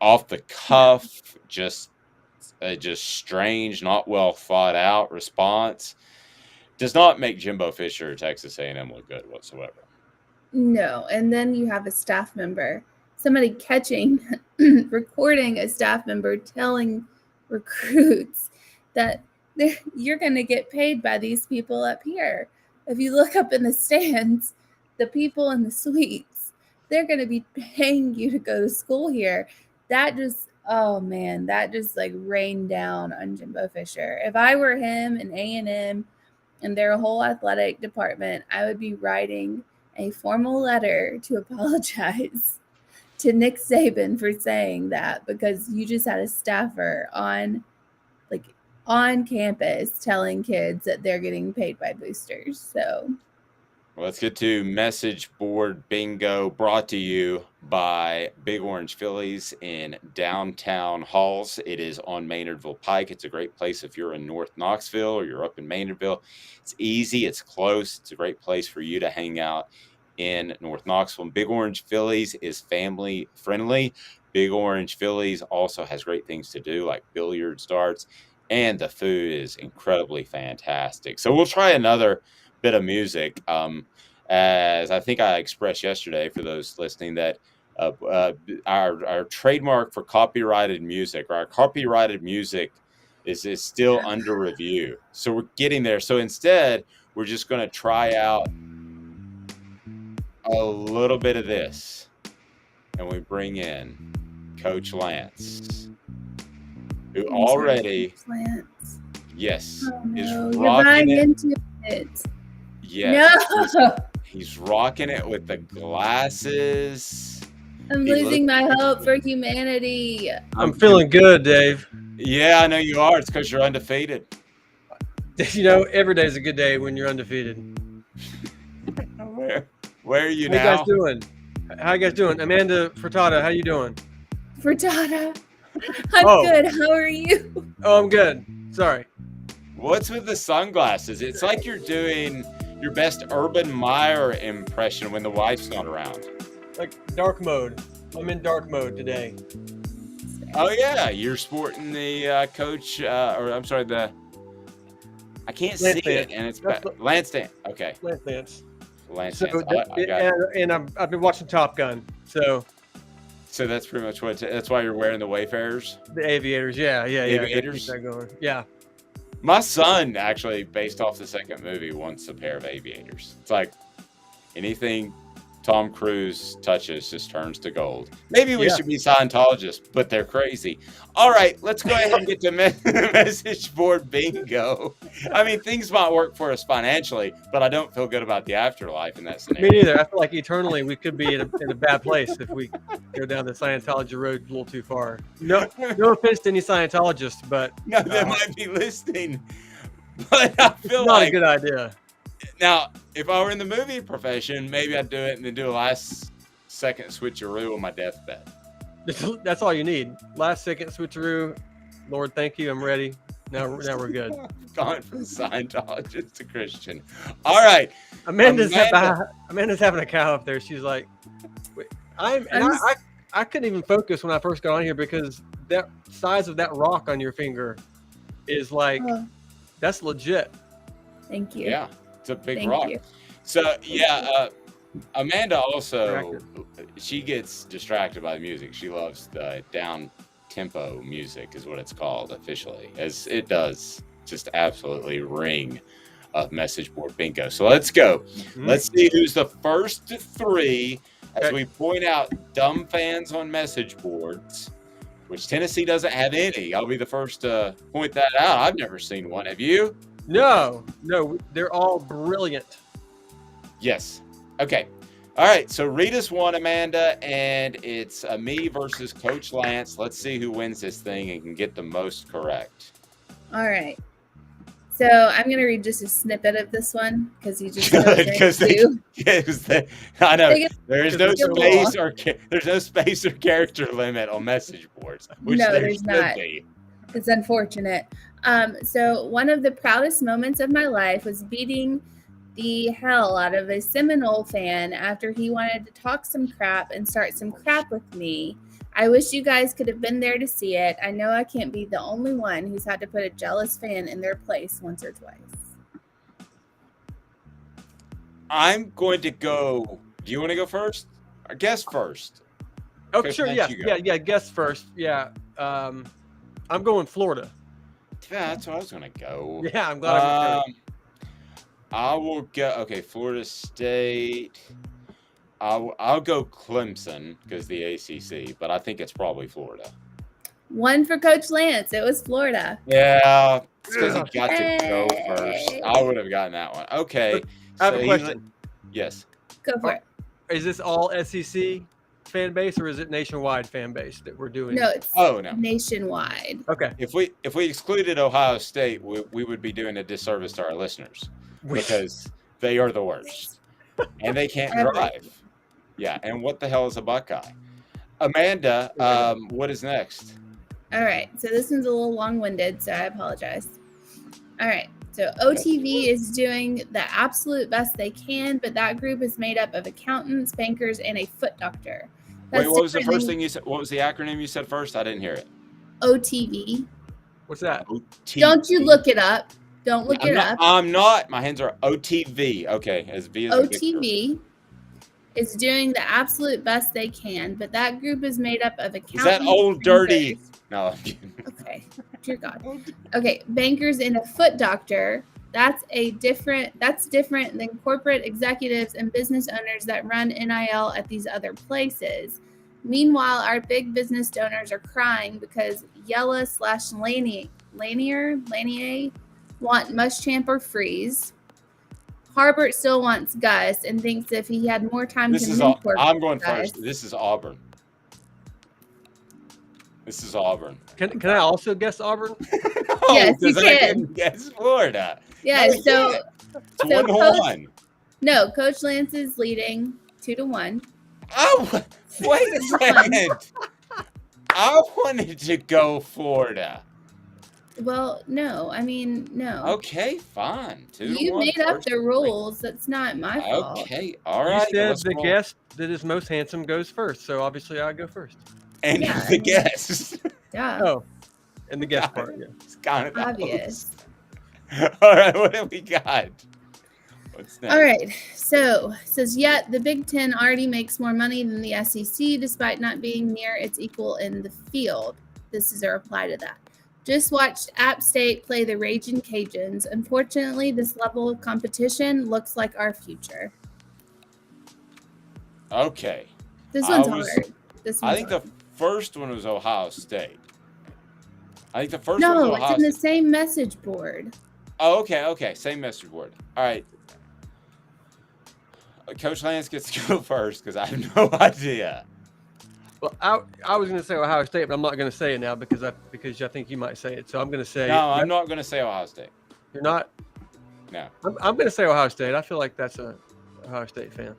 off the cuff, just strange, not well thought out response. Does not make Jimbo Fisher or Texas A&M look good whatsoever. No, and then you have a staff member, somebody recording a staff member telling recruits that you're going to get paid by these people up here. If you look up in the stands, the people in the suites, they're going to be paying you to go to school here. That just, oh man, that just like rained down on Jimbo Fisher. If I were him and A&M and their whole athletic department, I would be writing a formal letter to apologize to Nick Saban for saying that, because you just had a staffer on campus telling kids that they're getting paid by boosters. So let's get to message board bingo, brought to you by Big Orange Phillies in downtown Halls. It is on Maynardville Pike. It's a great place if you're in North Knoxville or you're up in Maynardville. It's easy, it's close, it's a great place for you to hang out in North Knoxville. And Big Orange Phillies is family friendly. Big Orange Phillies also has great things to do, like billiards, darts, and the food is incredibly fantastic. So we'll try another bit of music. As I think I expressed yesterday for those listening, that our trademark for copyrighted music, or our copyrighted music is still under review. So we're getting there. So instead, we're just going to try out a little bit of this, and we bring in Coach Lance, who already, yes, is rocking it. Into it. Yes, No. he's rocking it with the glasses. I'm losing my hope for humanity. I'm feeling good, Dave. Yeah, I know you are. It's because you're undefeated. Every day is a good day when you're undefeated. Where are you now? How you guys doing? How you guys doing? Amanda LaFratta, how you doing? Frittata. I'm good. How are you? Oh, I'm good. Sorry. What's with the sunglasses? It's like you're doing your best Urban Meyer impression when the wife's not around. Like dark mode. I'm in dark mode today. Oh yeah, you're sporting the coach, I can't see it, and it's Lance Dance. Okay. Lance Dance. And I've been watching Top Gun, so that's pretty much that's why you're wearing the Wayfarers. The Aviators, yeah. Aviators. Keep that going. Yeah. My son actually, based off the second movie, wants a pair of aviators. It's like anything Tom Cruise touches just turns to gold. Maybe we should be Scientologists, but they're crazy. All right, let's go ahead and get to message board bingo. I mean, things might work for us financially, but I don't feel good about the afterlife in that scenario. Me neither. I feel like eternally we could be in a bad place if we go down the Scientology road a little too far. No offense to any Scientologists, but No, they might be listening. But I feel not like a good idea. Now, if I were in the movie profession, maybe I'd do it and then do a last second switcheroo on my deathbed. That's all you need. Last second switcheroo. Lord, thank you. I'm ready. Now we're good. Gone from Scientologist to Christian. All right. Amanda's having a cow up there. She's like, wait, I couldn't even focus when I first got on here because that size of that rock on your finger is like, that's legit. Thank you. Yeah, it's a big Thank rock. you. So Amanda also, she gets distracted by the music. She loves the down tempo music is what it's called officially, as it does just absolutely ring of message board bingo. So let's go. Let's see who's the first to three as we point out dumb fans on message boards, which Tennessee doesn't have any. I'll be the first to point that out. I've never seen one. Have you? No, they're all brilliant. Yes. Okay. All right. So read us one, Amanda, and it's me versus Coach Lance. Let's see who wins this thing and can get the most correct. All right. So I'm going to read just a snippet of this one because you just I know there's no space or character limit on message boards. Which no, there there's should not. be. It's unfortunate. So one of the proudest moments of my life was beating the hell out of a Seminole fan after he wanted to talk some crap and start some crap with me. I wish you guys could have been there to see it. I know I can't be the only one who's had to put a jealous fan in their place once or twice. I'm going to go. Do you want to go first? Or guess first? Oh, sure. Yeah. Guess first. Yeah. I'm going Florida. Yeah, that's what I was going to go. Yeah, I'm glad I will go. Okay, Florida State. I'll go Clemson because the ACC, but I think it's probably Florida. One for Coach Lance. It was Florida. Yeah, it's because he got to go first. I would have gotten that one. Okay. I have a question. Yes. Go for it. Is this all SEC fan base or is it nationwide fan base that we're doing? No, it's no. nationwide. Okay. If we excluded Ohio State, we would be doing a disservice to our listeners because they are the worst and they can't drive. Yeah, and what the hell is a Buckeye? Amanda, what is next? All right, so this one's a little long-winded, so I apologize. All right, so OTV is doing the absolute best they can, but that group is made up of accountants, bankers, and a foot doctor. Wait, what was the first thing you said? What was the acronym you said first? I didn't hear it. OTV. What's that? OTV. Don't you look it up. Don't look it up. I'm not. My hands are OTV. Okay, as V as OTV is doing the absolute best they can, but that group is made up of accountants. Is that old dirty? No, I'm kidding. Okay, dear God. Okay, bankers and a foot doctor. That's different than corporate executives and business owners that run NIL at these other places. Meanwhile, our big business donors are crying because Yella/Lanier want Muschamp or Freeze. Harbert still wants Gus and thinks if he had more time to mentor I'm going Gus. first. This is Auburn. Can I also guess Auburn? No, Yes, you because can. I didn't guess Florida. Yeah, No, so it's 1-1. No, Coach Lance is leading 2-1. Oh, wait a second. I wanted to go Florida. Well, no. I mean, no. Okay, fine. 2-1. You made up the rules. That's not my fault. Okay, all right. You said the guest that is most handsome goes first, so obviously I go first. And the guest. Yeah. Oh, and the guest part, yeah. It's kind of Obvious. All right, what have we got? What's next? All right. So it says, yet the Big Ten already makes more money than the SEC despite not being near its equal in the field. This is a reply to that. Just watched App State play the Ragin' Cajuns. Unfortunately, this level of competition looks like our future. Okay. This one's hard. I think the first one was Ohio State. I think the first one was No, Ohio it's in the State. same message board. Oh, okay. Same message board. All right. Coach Lance gets to go first because I have no idea. Well, I was going to say Ohio State, but I'm not going to say it now because I think you might say it. So I'm going to say. No, I'm not going to say Ohio State. You're not? No. I'm going to say Ohio State. I feel like that's a Ohio State fan.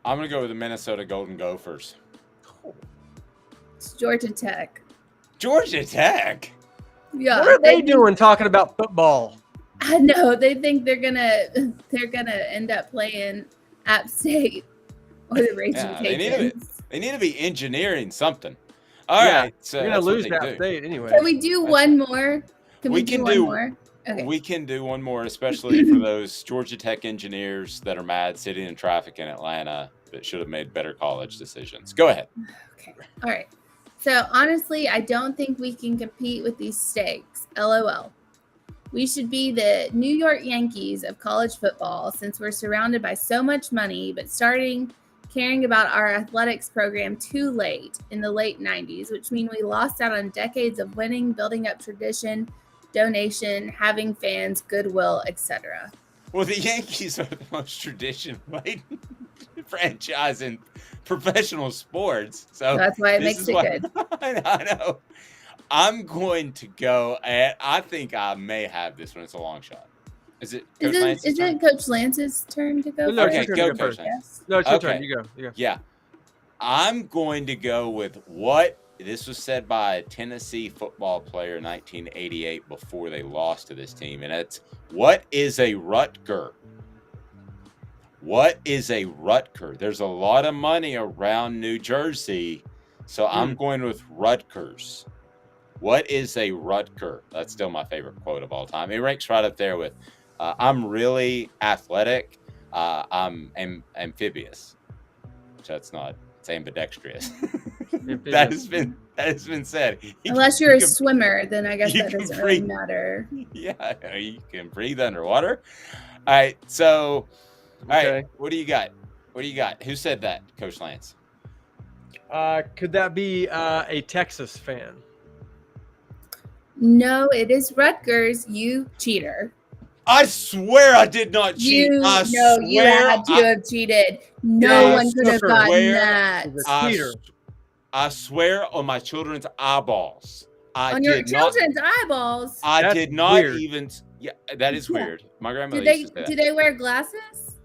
I'm going to go with the Minnesota Golden Gophers. It's Georgia Tech. Georgia Tech? Yeah. What are they doing talking about football? I know. They think they're gonna end up playing App State or the Ragin' Cajuns. They need to be engineering something. All right. So we're going to lose App State anyway. Can we do one more? Can we do one more? Okay. We can do one more, especially for those Georgia Tech engineers that are mad sitting in traffic in Atlanta that should have made better college decisions. Go ahead. Okay. All right. So honestly, I don't think we can compete with these stakes. LOL. We should be the New York Yankees of college football since we're surrounded by so much money, but starting caring about our athletics program too late in the late 90s, which means we lost out on decades of winning, building up tradition, donation, having fans, goodwill, etc. Well, the Yankees are the most tradition-laden franchise in professional sports. So that's why it makes it good. I know. I'm going to go at, I think I may have this one. It's a long shot. Is it Coach Lance's turn? Isn't Coach Lance's turn to go No, first? Okay, go Coach Lance. Yes. No, it's your turn. You go. Yeah. I'm going to go with what this was said by a Tennessee football player in 1988 before they lost to this team. And it's, what is a Rutger? What is a Rutger? There's a lot of money around New Jersey. So I'm going with Rutgers. What is a Rutger? That's still my favorite quote of all time. It ranks right up there with, I'm really athletic. I'm amphibious. Which that's not, it's ambidextrous. that has been said. Unless you're a swimmer, then I guess that doesn't really matter. Yeah, you can breathe underwater. All right, so, all right, what do you got? What do you got? Who said that, Coach Lance? Could that be a Texas fan? No, it is Rutgers. You cheater. I swear I did not cheat. You had to have cheated. No one could have gotten that. I swear on my children's eyeballs. On your children's eyeballs? I did not even. Yeah, that is weird. My grandmother used to say that. Do they wear glasses?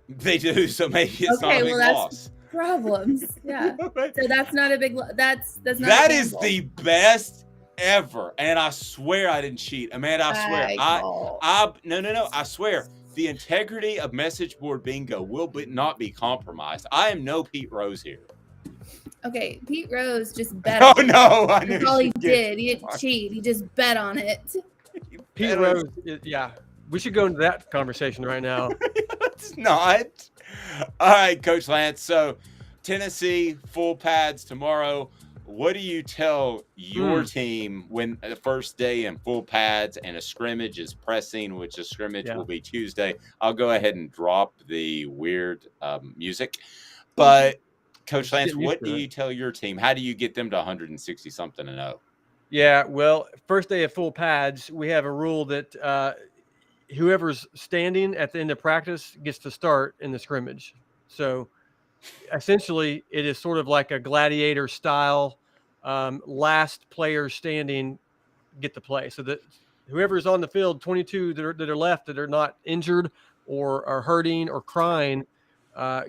They do, so maybe it's not a big loss. Problems. Yeah. So that's not a big. That's not. That is the best ever, and I swear I didn't cheat, Amanda. I swear. No. I swear the integrity of message board bingo will not be compromised. I am no Pete Rose here. Okay, Pete Rose just bet. Oh no, I knew. That's all he did. He didn't cheat. He just bet on it. Pete Rose. Yeah, we should go into that conversation right now. It's not. All right, Coach Lance. So Tennessee full pads tomorrow. What do you tell your team when the first day in full pads and a scrimmage is pressing, which a scrimmage will be Tuesday? I'll go ahead and drop the weird music. But, Coach Lance, what do you tell your team? How do you get them to 160-something and 0? Yeah, well, first day of full pads, we have a rule that whoever's standing at the end of practice gets to start in the scrimmage. So, essentially, it is sort of like a gladiator style. Last players standing get to play. So that whoever's on the field, 22 that are left that are not injured or are hurting or crying,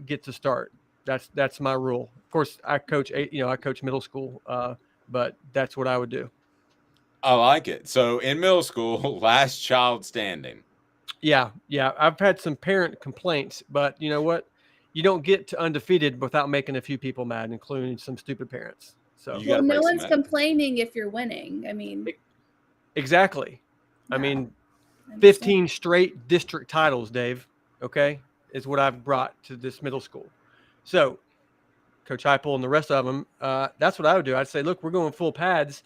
get to start. That's my rule. Of course, I coach middle school, but that's what I would do. I like it. So in middle school, last child standing. Yeah. I've had some parent complaints, but you know what? You don't get to undefeated without making a few people mad, including some stupid parents. So no one's complaining if you're winning. I mean, exactly. I mean, 15 straight district titles, Dave. Okay, is what I've brought to this middle school. So, Coach Heupel and the rest of them, that's what I would do. I'd say, look, we're going full pads.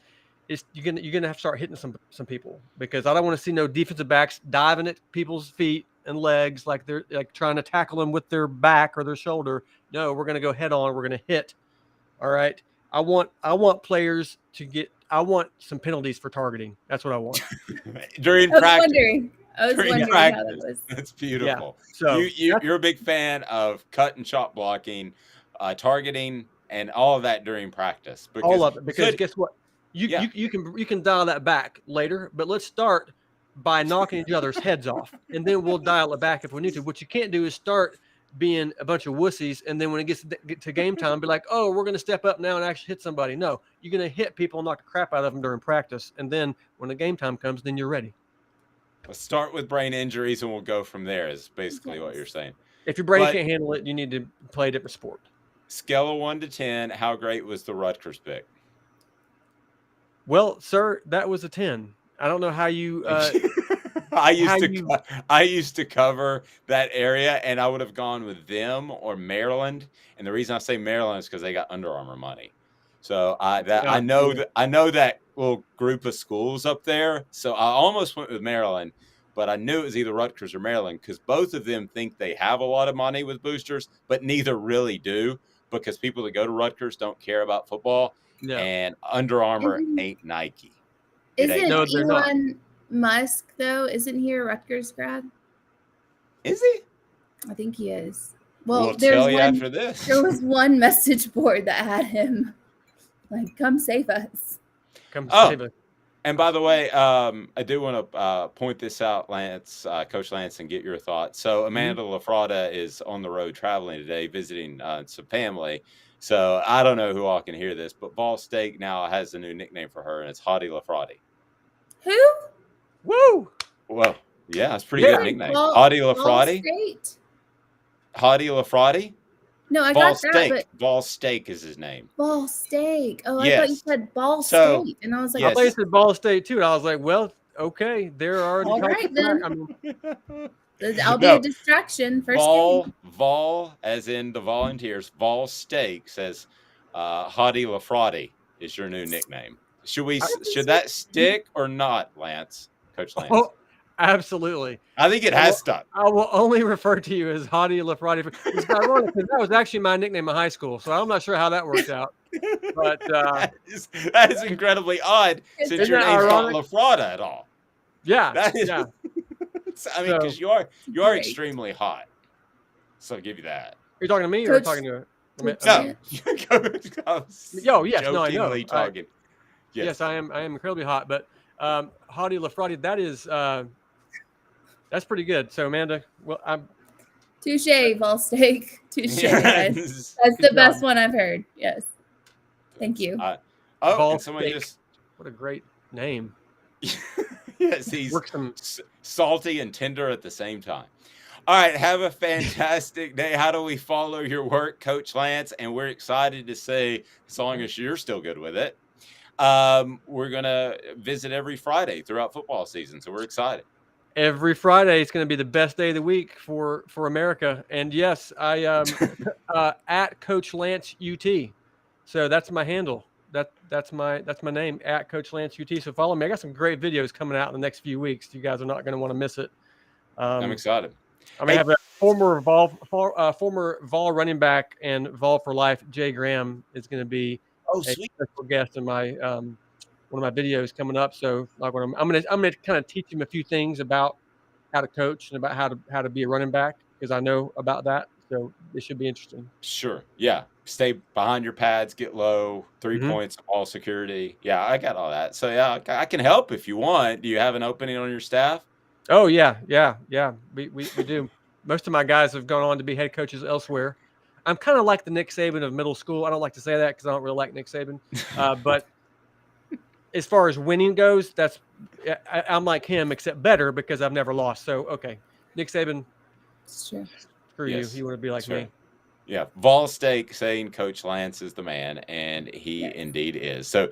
you're gonna have to start hitting some people, because I don't want to see no defensive backs diving at people's feet and legs like they're like trying to tackle them with their back or their shoulder. No, we're gonna go head on. We're gonna hit. All right. I want players to get. I want some penalties for targeting. That's what I want. During I was practice. wondering. I was During wondering how practice. that was. That's beautiful. Yeah. So you're a big fan of cut and chop blocking, targeting, and all of that during practice. All of it, because guess what? You can dial that back later, but let's start by knocking each other's heads off, and then we'll dial it back if we need to. What you can't do is start being a bunch of wussies, and then when it gets to game time, be like, oh, we're going to step up now and actually hit somebody. No, you're going to hit people and knock the crap out of them during practice, and then when the game time comes, then you're ready. Let's start with brain injuries, and we'll go from there, is basically what you're saying. If your brain can't handle it, you need to play a different sport. Scale of 1 to 10, how great was the Rutgers pick? Well, sir, that was a 10. I don't know how you I used to cover that area, and I would have gone with them or Maryland. And the reason I say Maryland is because they got Under Armour money. So I know that little group of schools up there. So I almost went with Maryland, but I knew it was either Rutgers or Maryland, because both of them think they have a lot of money with boosters, but neither really do, because people that go to Rutgers don't care about football. No. And Under Armour ain't Nike. Isn't Elon Musk, though? Isn't he a Rutgers grad? Is he? I think he is. Well, we'll tell you after this. There was one message board that had him like, come save us. Come save us. And by the way, I do want to point this out, Lance, Coach Lance, and get your thoughts. So Amanda LaFratta is on the road traveling today, visiting some family. So I don't know who all can hear this, but Ball Steak now has a new nickname for her, and it's Hottie LaFratta. Who? Woo! Well, yeah, it's a pretty good nickname. Hottie LaFratta. Hottie LaFratta. No, I Ball got Steak. that, but Ball Steak is his name. Ball Steak. Oh, Yes. I thought you said Ball So, State, and I was like, I thought you said Ball State too. And I was like, well, okay, there are. all right then. I mean, I'll be a distraction. First game. Vol, as in the Volunteers. Vol Steak says, Hottie LaFratta is your new nickname. Should that stick or not, Lance? Coach Lance. Oh, absolutely. I think it has stuck. I will only refer to you as Hottie LaFratta. It's ironic because that was actually my nickname in high school, so I'm not sure how that worked out. But that is incredibly odd, since your name's not LaFratta at all. Yeah, that is, yeah. I mean, because you are extremely hot. So I'll give you that. Are you talking to me or are you talking to? No. Yo, yes, no, I know. Talking. Yes, I am incredibly hot, but Hottie LaFratta, that is that's pretty good. So Amanda, well, I'm Touche, Ball Steak. Touche. Yes. That's the best one I've heard. Yes. Thank you. And somebody just what a great name. Yes, he's salty and tender at the same time. All right, have a fantastic day. How do we follow your work, Coach Lance? And we're excited to say, as long as you're still good with it, we're going to visit every Friday throughout football season. So we're excited. Every Friday, it's going to be the best day of the week for America. And yes, I at Coach Lance UT. So that's my handle. That's my name, at Coach Lance UT. So follow me. I got some great videos coming out in the next few weeks. You guys are not going to want to miss it. I'm excited. I'm going to have a former Vol running back and Vol for life, Jay Graham, is going to be a special guest in my one of my videos coming up. So like I'm going to kind of teach him a few things about how to coach and about how to be a running back, because I know about that. So it should be interesting. Sure. Yeah. Stay behind your pads, get low, 3 points, ball security. Yeah, I got all that. So yeah, I can help if you want. Do you have an opening on your staff? Oh yeah. We do. Most of my guys have gone on to be head coaches elsewhere. I'm kind of like the Nick Saban of middle school. I don't like to say that because I don't really like Nick Saban. But as far as winning goes, I'm like him, except better because I've never lost. So okay, Nick Saban. Sure. Screw you. You want to be like me. Yeah, Vol Steak saying Coach Lance is the man, and he indeed is. So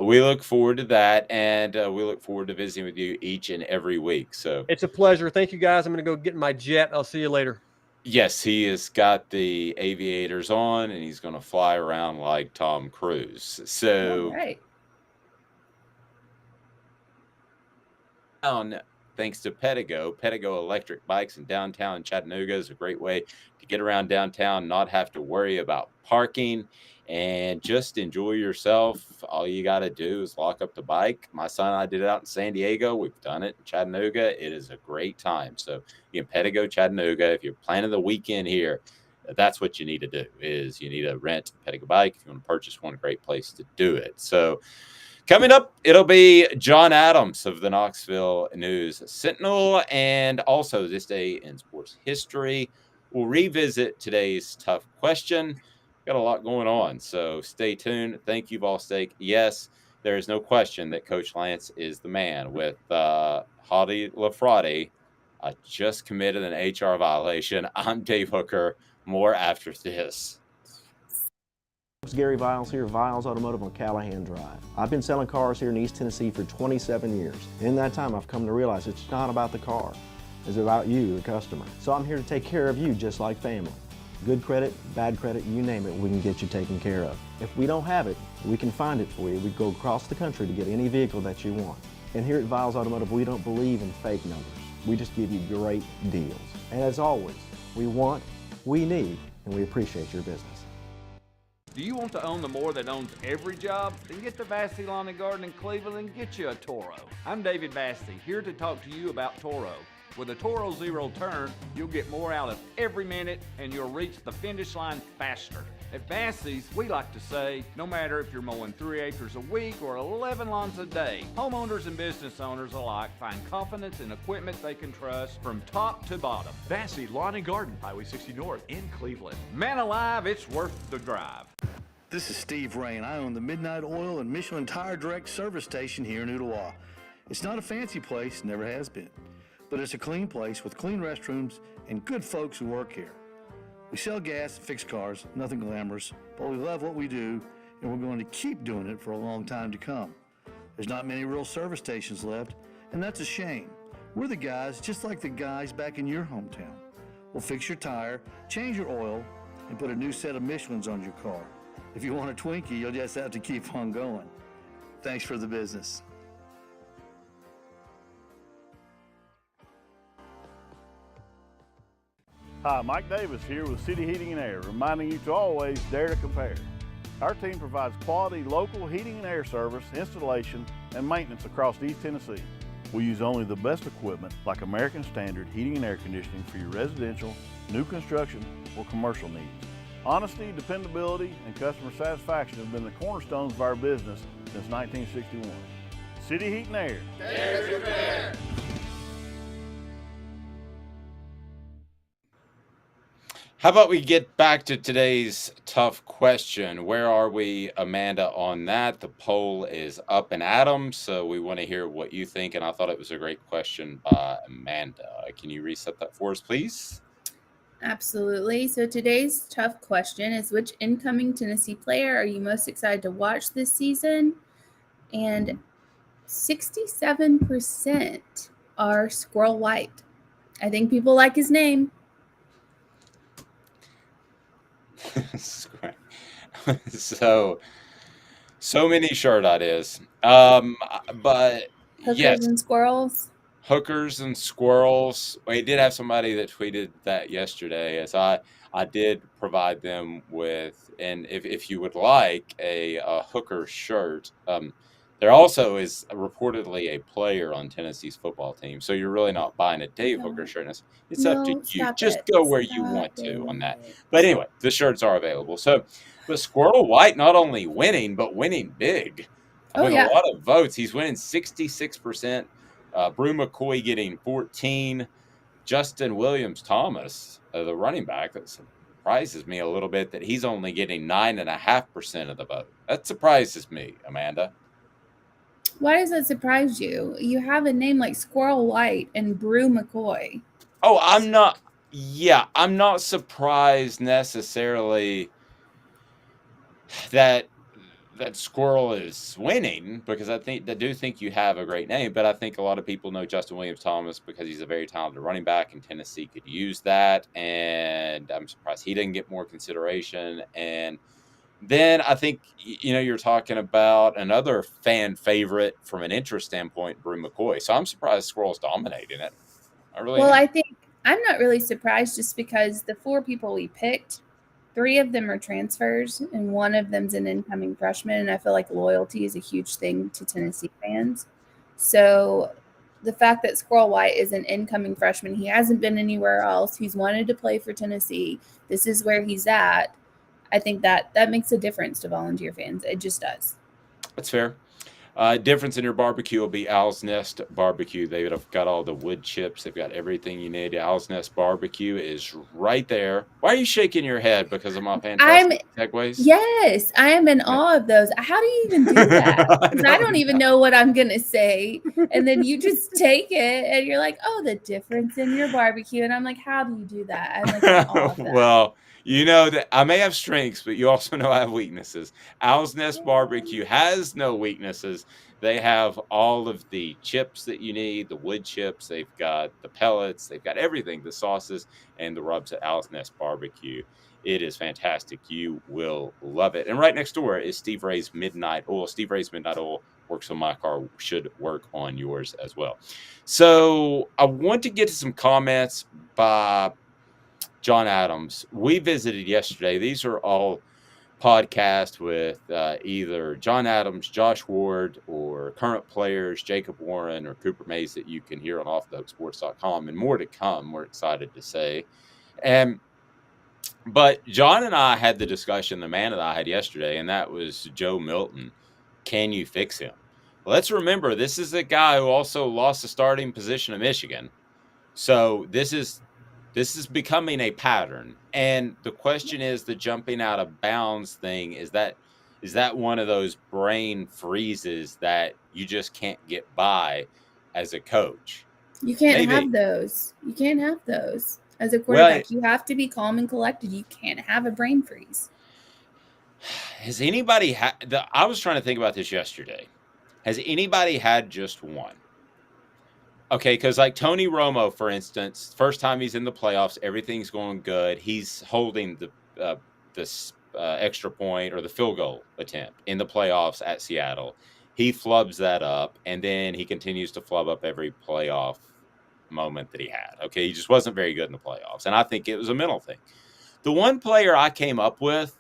we look forward to that, and we look forward to visiting with you each and every week. So it's a pleasure. Thank you, guys. I'm going to go get in my jet. I'll see you later. Yes, he has got the aviators on, and he's going to fly around like Tom Cruise. So thanks to Pedigo. Pedigo electric bikes in downtown Chattanooga is a great way to get around downtown, not have to worry about parking, and just enjoy yourself. All you got to do is lock up the bike. My son and I did it out in San Diego. We've done it in Chattanooga. It is a great time. So you can Pedigo Chattanooga. If you're planning the weekend here, that's what you need to do, is you need to rent a Pedigo bike. If you want to purchase one, a great place to do it. So coming up, it'll be John Adams of the Knoxville News Sentinel, and also this day in sports history. We'll revisit today's tough question. Got a lot going on, so stay tuned. Thank you, Vol Steak. Yes, there is no question that Coach Lance is the man. With Hottie LaFratta just committed an HR violation. I'm Dave Hooker. More after this. It's Gary Viles here, Viles Automotive on Callahan Drive. I've been selling cars here in East Tennessee for 27 years. In that time, I've come to realize it's not about the car. It's about you, the customer. So I'm here to take care of you just like family. Good credit, bad credit, you name it, we can get you taken care of. If we don't have it, we can find it for you. We go across the country to get any vehicle that you want. And here at Viles Automotive, we don't believe in fake numbers. We just give you great deals. And as always, we want, we need, and we appreciate your business. Do you want to own the more that owns every job? Then get to Vassy Lawn and Garden in Cleveland and get you a Toro. I'm David Vassy, here to talk to you about Toro. With a Toro Zero Turn, you'll get more out of every minute and you'll reach the finish line faster. At Vassy's, we like to say, no matter if you're mowing 3 acres a week or 11 lawns a day, homeowners and business owners alike find confidence in equipment they can trust from top to bottom. Vassy Lawn and Garden, Highway 60 North in Cleveland. Man alive, it's worth the drive. This is Steve Rain. I own the Midnight Oil and Michelin Tire Direct service station here in Ooltewah. It's not a fancy place, never has been, but it's a clean place with clean restrooms and good folks who work here. We sell gas and fix cars, nothing glamorous, but we love what we do, and we're going to keep doing it for a long time to come. There's not many real service stations left, and that's a shame. We're the guys just like the guys back in your hometown. We'll fix your tire, change your oil, and put a new set of Michelins on your car. If you want a Twinkie, you'll just have to keep on going. Thanks for the business. Hi, Mike Davis here with City Heating and Air, reminding you to always dare to compare. Our team provides quality local heating and air service, installation, and maintenance across East Tennessee. We use only the best equipment like American Standard heating and air conditioning for your residential, new construction, or commercial needs. Honesty, dependability, and customer satisfaction have been the cornerstones of our business since 1961. City Heat and Air. Dare to compare. How about we get back to today's tough question? Where are we, Amanda, on that? The poll is up and Adam, so we want to hear what you think, and I thought it was a great question by Amanda. Can you reset that for us, please? Absolutely. So today's tough question is, which incoming Tennessee player are you most excited to watch this season? And 67% are Squirrel White. I think people like his name. so many shirt ideas. But Hookers yes, and squirrels. Hookers and squirrels. We did have somebody that tweeted that yesterday, as I did provide them with, and if you would like a Hooker shirt, there also is reportedly a player on Tennessee's football team, so you're really not buying a Dave Hooker shirt. It's up to you. Just go where you want to on that. But anyway, the shirts are available. So, but Squirrel White not only winning, but winning big with a lot of votes. He's winning 66%. Brew McCoy getting 14. Justin Williams-Thomas, the running back, that surprises me a little bit that he's only getting 9.5% of the vote. That surprises me, Amanda. Why does that surprise you? You have a name like Squirrel White and Brew McCoy. Oh, I'm not surprised necessarily that Squirrel is winning, because I do think you have a great name, but I think a lot of people know Justin Williams-Thomas because he's a very talented running back, and Tennessee could use that, and I'm surprised he didn't get more consideration. And Then I think, you're talking about another fan favorite from an interest standpoint, Brew McCoy. So I'm surprised Squirrel's dominating it. I really Well, am. I think I'm not really surprised just because the 4 people we picked, 3 of them are transfers and 1 of them's an incoming freshman. And I feel like loyalty is a huge thing to Tennessee fans. So the fact that Squirrel White is an incoming freshman, he hasn't been anywhere else. He's wanted to play for Tennessee. This is where he's at. I think that makes a difference to Volunteer fans. It just does. That's fair. Difference in your barbecue will be Owl's Nest Barbecue. They've got all the wood chips. They've got everything you need. Owl's Nest Barbecue is right there. Why are you shaking your head because of my fantastic segues? Yes, I am in awe of those. How do you even do that? 'Cause I don't even know what I'm going to say. And then you just take it and you're like, oh, the difference in your barbecue. And I'm like, how do you do that? I'm like, in awe of that. Well, you know that I may have strengths, but you also know I have weaknesses. Owl's Nest Barbecue has no weaknesses. They have all of the chips that you need, the wood chips. They've got the pellets. They've got everything, the sauces and the rubs at Owl's Nest Barbecue. It is fantastic. You will love it. And right next door is Steve Ray's Midnight Oil. Steve Ray's Midnight Oil works on my car, should work on yours as well. So I want to get to some comments by John Adams. We visited yesterday. These are all podcasts with either John Adams, Josh Ward, or current players, Jacob Warren or Cooper Mays, that you can hear on offthehooksports.com, and more to come, we're excited to say. But John and I had the discussion the man and I had yesterday, and that was Joe Milton. Can you fix him? Well, let's remember, this is a guy who also lost the starting position of Michigan. So this is becoming a pattern. And the question is, the jumping out of bounds thing, is that one of those brain freezes that you just can't get by as a coach? You can't have those. You can't have those. As a quarterback, you have to be calm and collected. You can't have a brain freeze. Has anybody I was trying to think about this yesterday. Has anybody had just one? Okay, because like Tony Romo, for instance, first time he's in the playoffs, everything's going good. He's holding this extra point or the field goal attempt in the playoffs at Seattle. He flubs that up, and then he continues to flub up every playoff moment that he had. Okay, he just wasn't very good in the playoffs, and I think it was a mental thing. The one player I came up with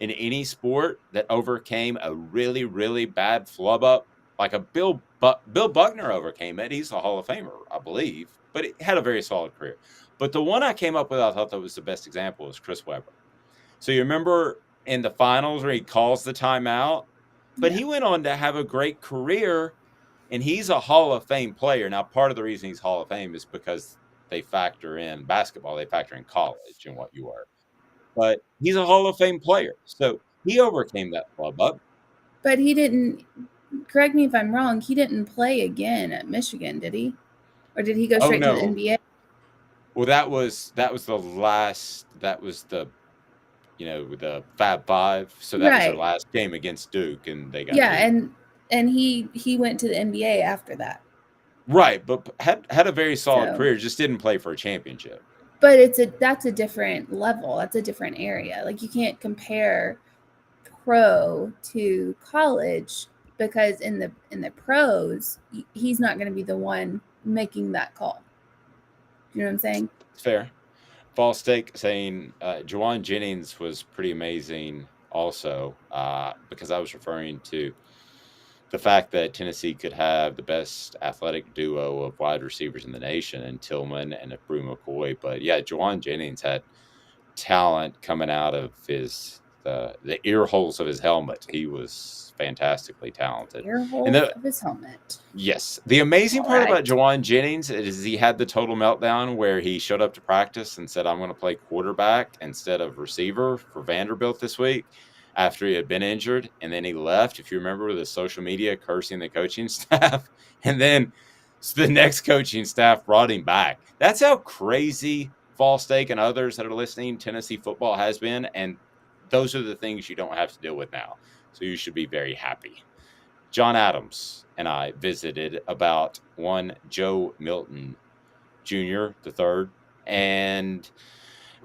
in any sport that overcame a really, really bad flub up, like a Bill Buckner overcame it. He's a Hall of Famer, I believe, but he had a very solid career. But the one I came up with, I thought that was the best example, was Chris Webber. So you remember in the finals where he calls the timeout, but he went on to have a great career, and he's a Hall of Fame player. Now, part of the reason he's Hall of Fame is because they factor in basketball, they factor in college and what you are. But he's a Hall of Fame player. So he overcame that flub up. But he didn't, correct me if I'm wrong, he didn't play again at Michigan, did he? Or did he go straight to the NBA? Well, that was the last, that was the Fab Five. So that was their last game against Duke, and they got and he went to the NBA after that. Right, but had a very solid career, just didn't play for a championship. But that's a different level. That's a different area. Like, you can't compare pro to college, because in the pros, he's not going to be the one making that call. You know what I'm saying? It's fair. Fall Steak saying Juwan Jennings was pretty amazing also, because I was referring to the fact that Tennessee could have the best athletic duo of wide receivers in the nation, and Tillman and Brew McCoy. But yeah, Juwan Jennings had talent coming out of the ear holes of his helmet. He was fantastically talented. Ear holes of his helmet. Yes. The amazing part about Juwan Jennings is he had the total meltdown where he showed up to practice and said, I'm going to play quarterback instead of receiver for Vanderbilt this week, after he had been injured. And then he left, if you remember, with the social media cursing the coaching staff. And then the next coaching staff brought him back. That's how crazy Fall Steak and others that are listening, Tennessee football has been. And those are the things you don't have to deal with now. So you should be very happy. John Adams and I visited about one Joe Milton Jr., the third, and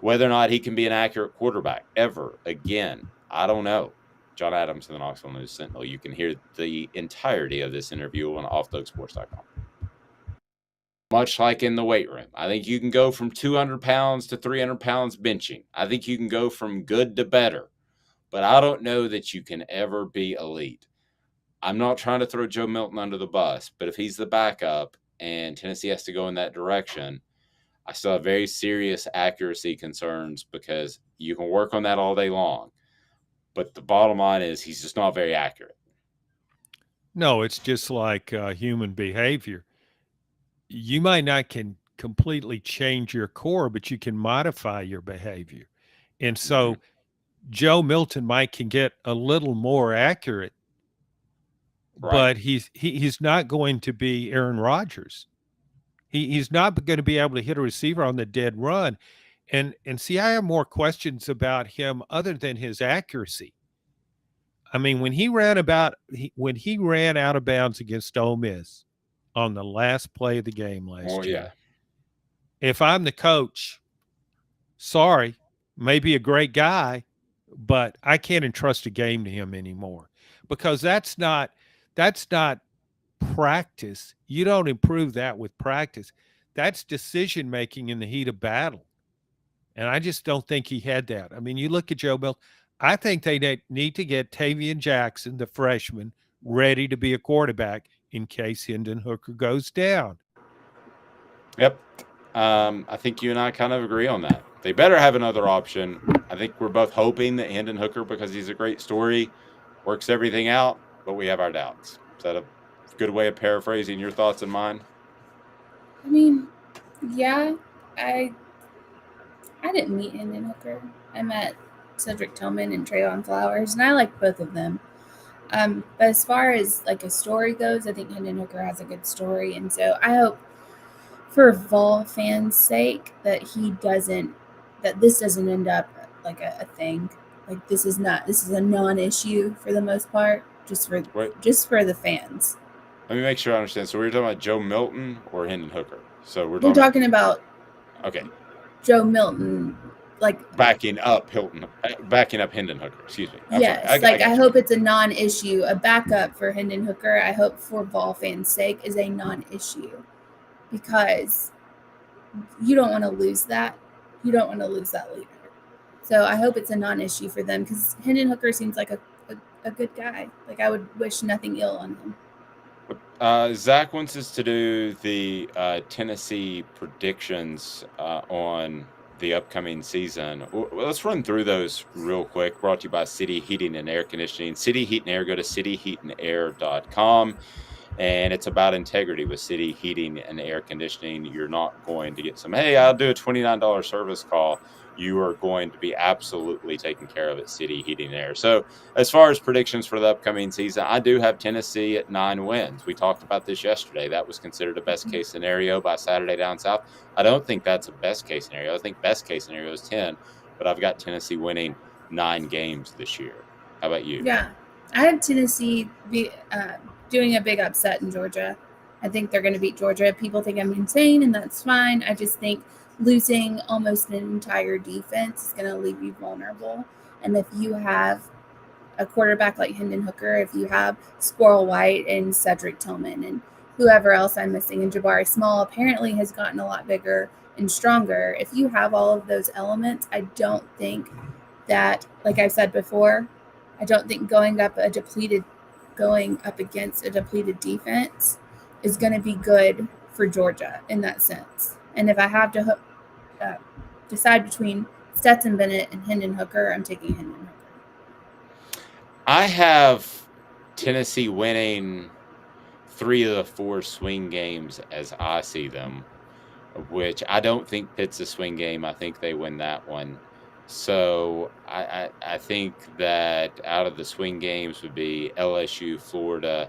whether or not he can be an accurate quarterback ever again. I don't know. John Adams in the Knoxville News Sentinel. You can hear the entirety of this interview on offthehooksports.com. Much like in the weight room, I think you can go from 200 pounds to 300 pounds benching. I think you can go from good to better, but I don't know that you can ever be elite. I'm not trying to throw Joe Milton under the bus, but if he's the backup and Tennessee has to go in that direction, I still have very serious accuracy concerns because you can work on that all day long. But the bottom line is he's just not very accurate. No, it's just like human behavior. You might not can completely change your core, but you can modify your behavior. And so Joe Milton can get a little more accurate, but he's not going to be Aaron Rodgers. He's not going to be able to hit a receiver on the dead run. And see, I have more questions about him other than his accuracy. I mean, when he ran out of bounds against Ole Miss on the last play of the game last year, if I'm the coach, sorry, maybe a great guy, but I can't entrust a game to him anymore because that's not practice. You don't improve that with practice. That's decision making in the heat of battle. And I just don't think he had that. I mean, you look at Joe Milton. I think they need to get Tavian Jackson, the freshman, ready to be a quarterback in case Hendon Hooker goes down. Yep. I think you and I kind of agree on that. They better have another option. I think we're both hoping that Hendon Hooker, because he's a great story, works everything out, but we have our doubts. Is that a good way of paraphrasing your thoughts and mine? I mean, yeah, I didn't meet Hendon Hooker. I met Cedric Tillman and Trayvon Flowers, and I like both of them. But as far as like a story goes, I think Hendon Hooker has a good story, and so I hope for Vol fans' sake that this doesn't end up like a thing. Like this is a non-issue for the most part, just for the fans. Let me make sure I understand. So we're talking about Joe Milton or Hendon Hooker. So we're talking about Joe Milton, like backing up Hendon Hooker. Excuse me. I hope it's a non-issue. A backup for Hendon Hooker, I hope for Vol fans' sake, is a non-issue because you don't want to lose that. You don't want to lose that leader. So I hope it's a non-issue for them because Hendon Hooker seems like a good guy. Like I would wish nothing ill on him. Zach wants us to do the Tennessee predictions on the upcoming season. Well, let's run through those real quick. Brought to you by City Heating and Air Conditioning. City Heat and Air, go to cityheatandair.com. And it's about integrity with City Heating and Air Conditioning. You're not going to get hey, I'll do a $29 service call. You are going to be absolutely taken care of at City Heating and Air. So as far as predictions for the upcoming season, I do have Tennessee at 9 wins. We talked about this yesterday. That was considered a best-case scenario by Saturday Down South. I don't think that's a best-case scenario. I think best-case scenario is 10, but I've got Tennessee winning 9 games this year. How about you? Yeah, I have Tennessee doing a big upset in Georgia. I think they're going to beat Georgia. People think I'm insane, and that's fine. I just think losing almost an entire defense is going to leave you vulnerable. And if you have a quarterback like Hendon Hooker, if you have Squirrel White and Cedric Tillman and whoever else I'm missing, and Jabari Small apparently has gotten a lot bigger and stronger. If you have all of those elements, I don't think that, like I said before, I don't think going up against a depleted defense is going to be good for Georgia in that sense. And if I have to decide between Stetson Bennett and Hendon Hooker, I'm taking Hendon Hooker. I have Tennessee winning 3 of the 4 swing games as I see them, which I don't think Pitt's a swing game. I think they win that one. So I think that out of the swing games would be LSU, Florida,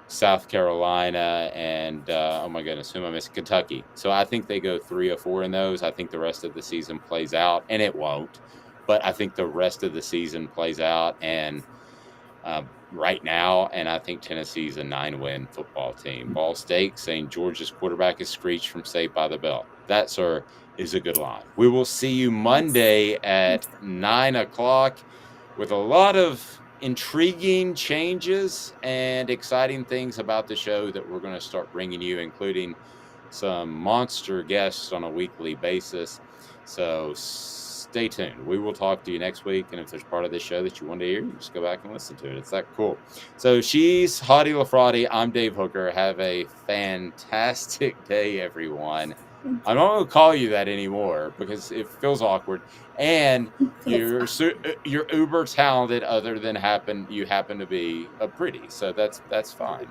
South Carolina, and oh my goodness, who am I missing? Kentucky. So I think they go 3 or 4 in those. I think the rest of the season plays out, and it won't. But I think the rest of the season plays out, and right now, and I think Tennessee's a 9-win football team. Ball State saying Georgia's quarterback is screeched from Saved by the Bell. That, sir, is a good line. We will see you Monday at 9 o'clock with a lot of intriguing changes and exciting things about the show that we're going to start bringing you, including some monster guests on a weekly basis. So stay tuned. We will talk to you next week. And if there's part of this show that you want to hear, you just go back and listen to it. It's that cool. So she's Hottie LaFratta. I'm Dave Hooker. Have a fantastic day, everyone. I'm not going to call you that anymore because it feels awkward. And you're uber talented, other than you happen to be a pretty. So that's fine.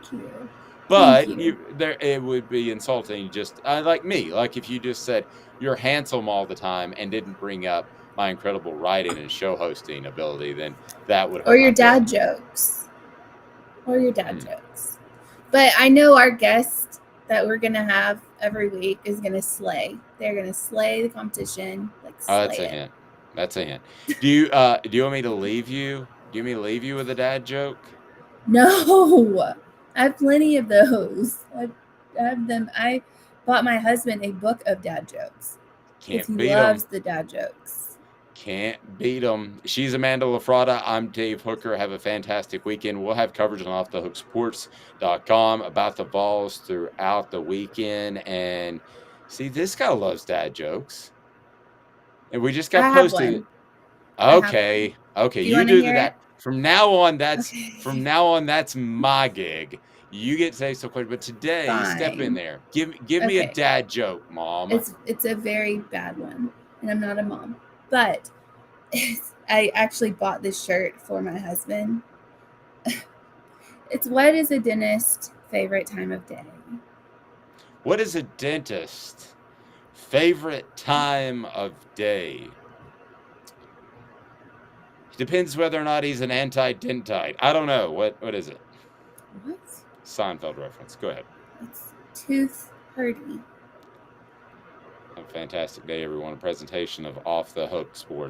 But it would be insulting just like me. Like if you just said you're handsome all the time and didn't bring up my incredible writing and show hosting ability, then that would hurt. Or your dad jokes. But I know our guest that we're gonna have every week is gonna slay. They're gonna slay the competition. That's a hint. That's a hint. Do you want me to leave you? Do you want me to leave you with a dad joke? No, I have plenty of those. I have them. I bought my husband a book of dad jokes. Can't he beat loves them. the dad jokes. Can't beat them. She's Amanda LaFratta. I'm Dave Hooker. Have a fantastic weekend. We'll have coverage on offthehooksports.com about the Vols throughout the weekend. And see, this guy loves dad jokes. And we just got posted. Okay. You do that. From now on, that's my gig. You get to say so quick, but today, step in there. Give me a dad joke, Mom. It's a very bad one, and I'm not a mom, but I actually bought this shirt for my husband. It's what is a dentist's favorite time of day? What is a dentist's favorite time of day? Depends whether or not he's an anti-dentite. I don't know. What is it? What? Seinfeld reference. Go ahead. It's tooth hurdy. Have a fantastic day, everyone. A presentation of Off the Hook Sports.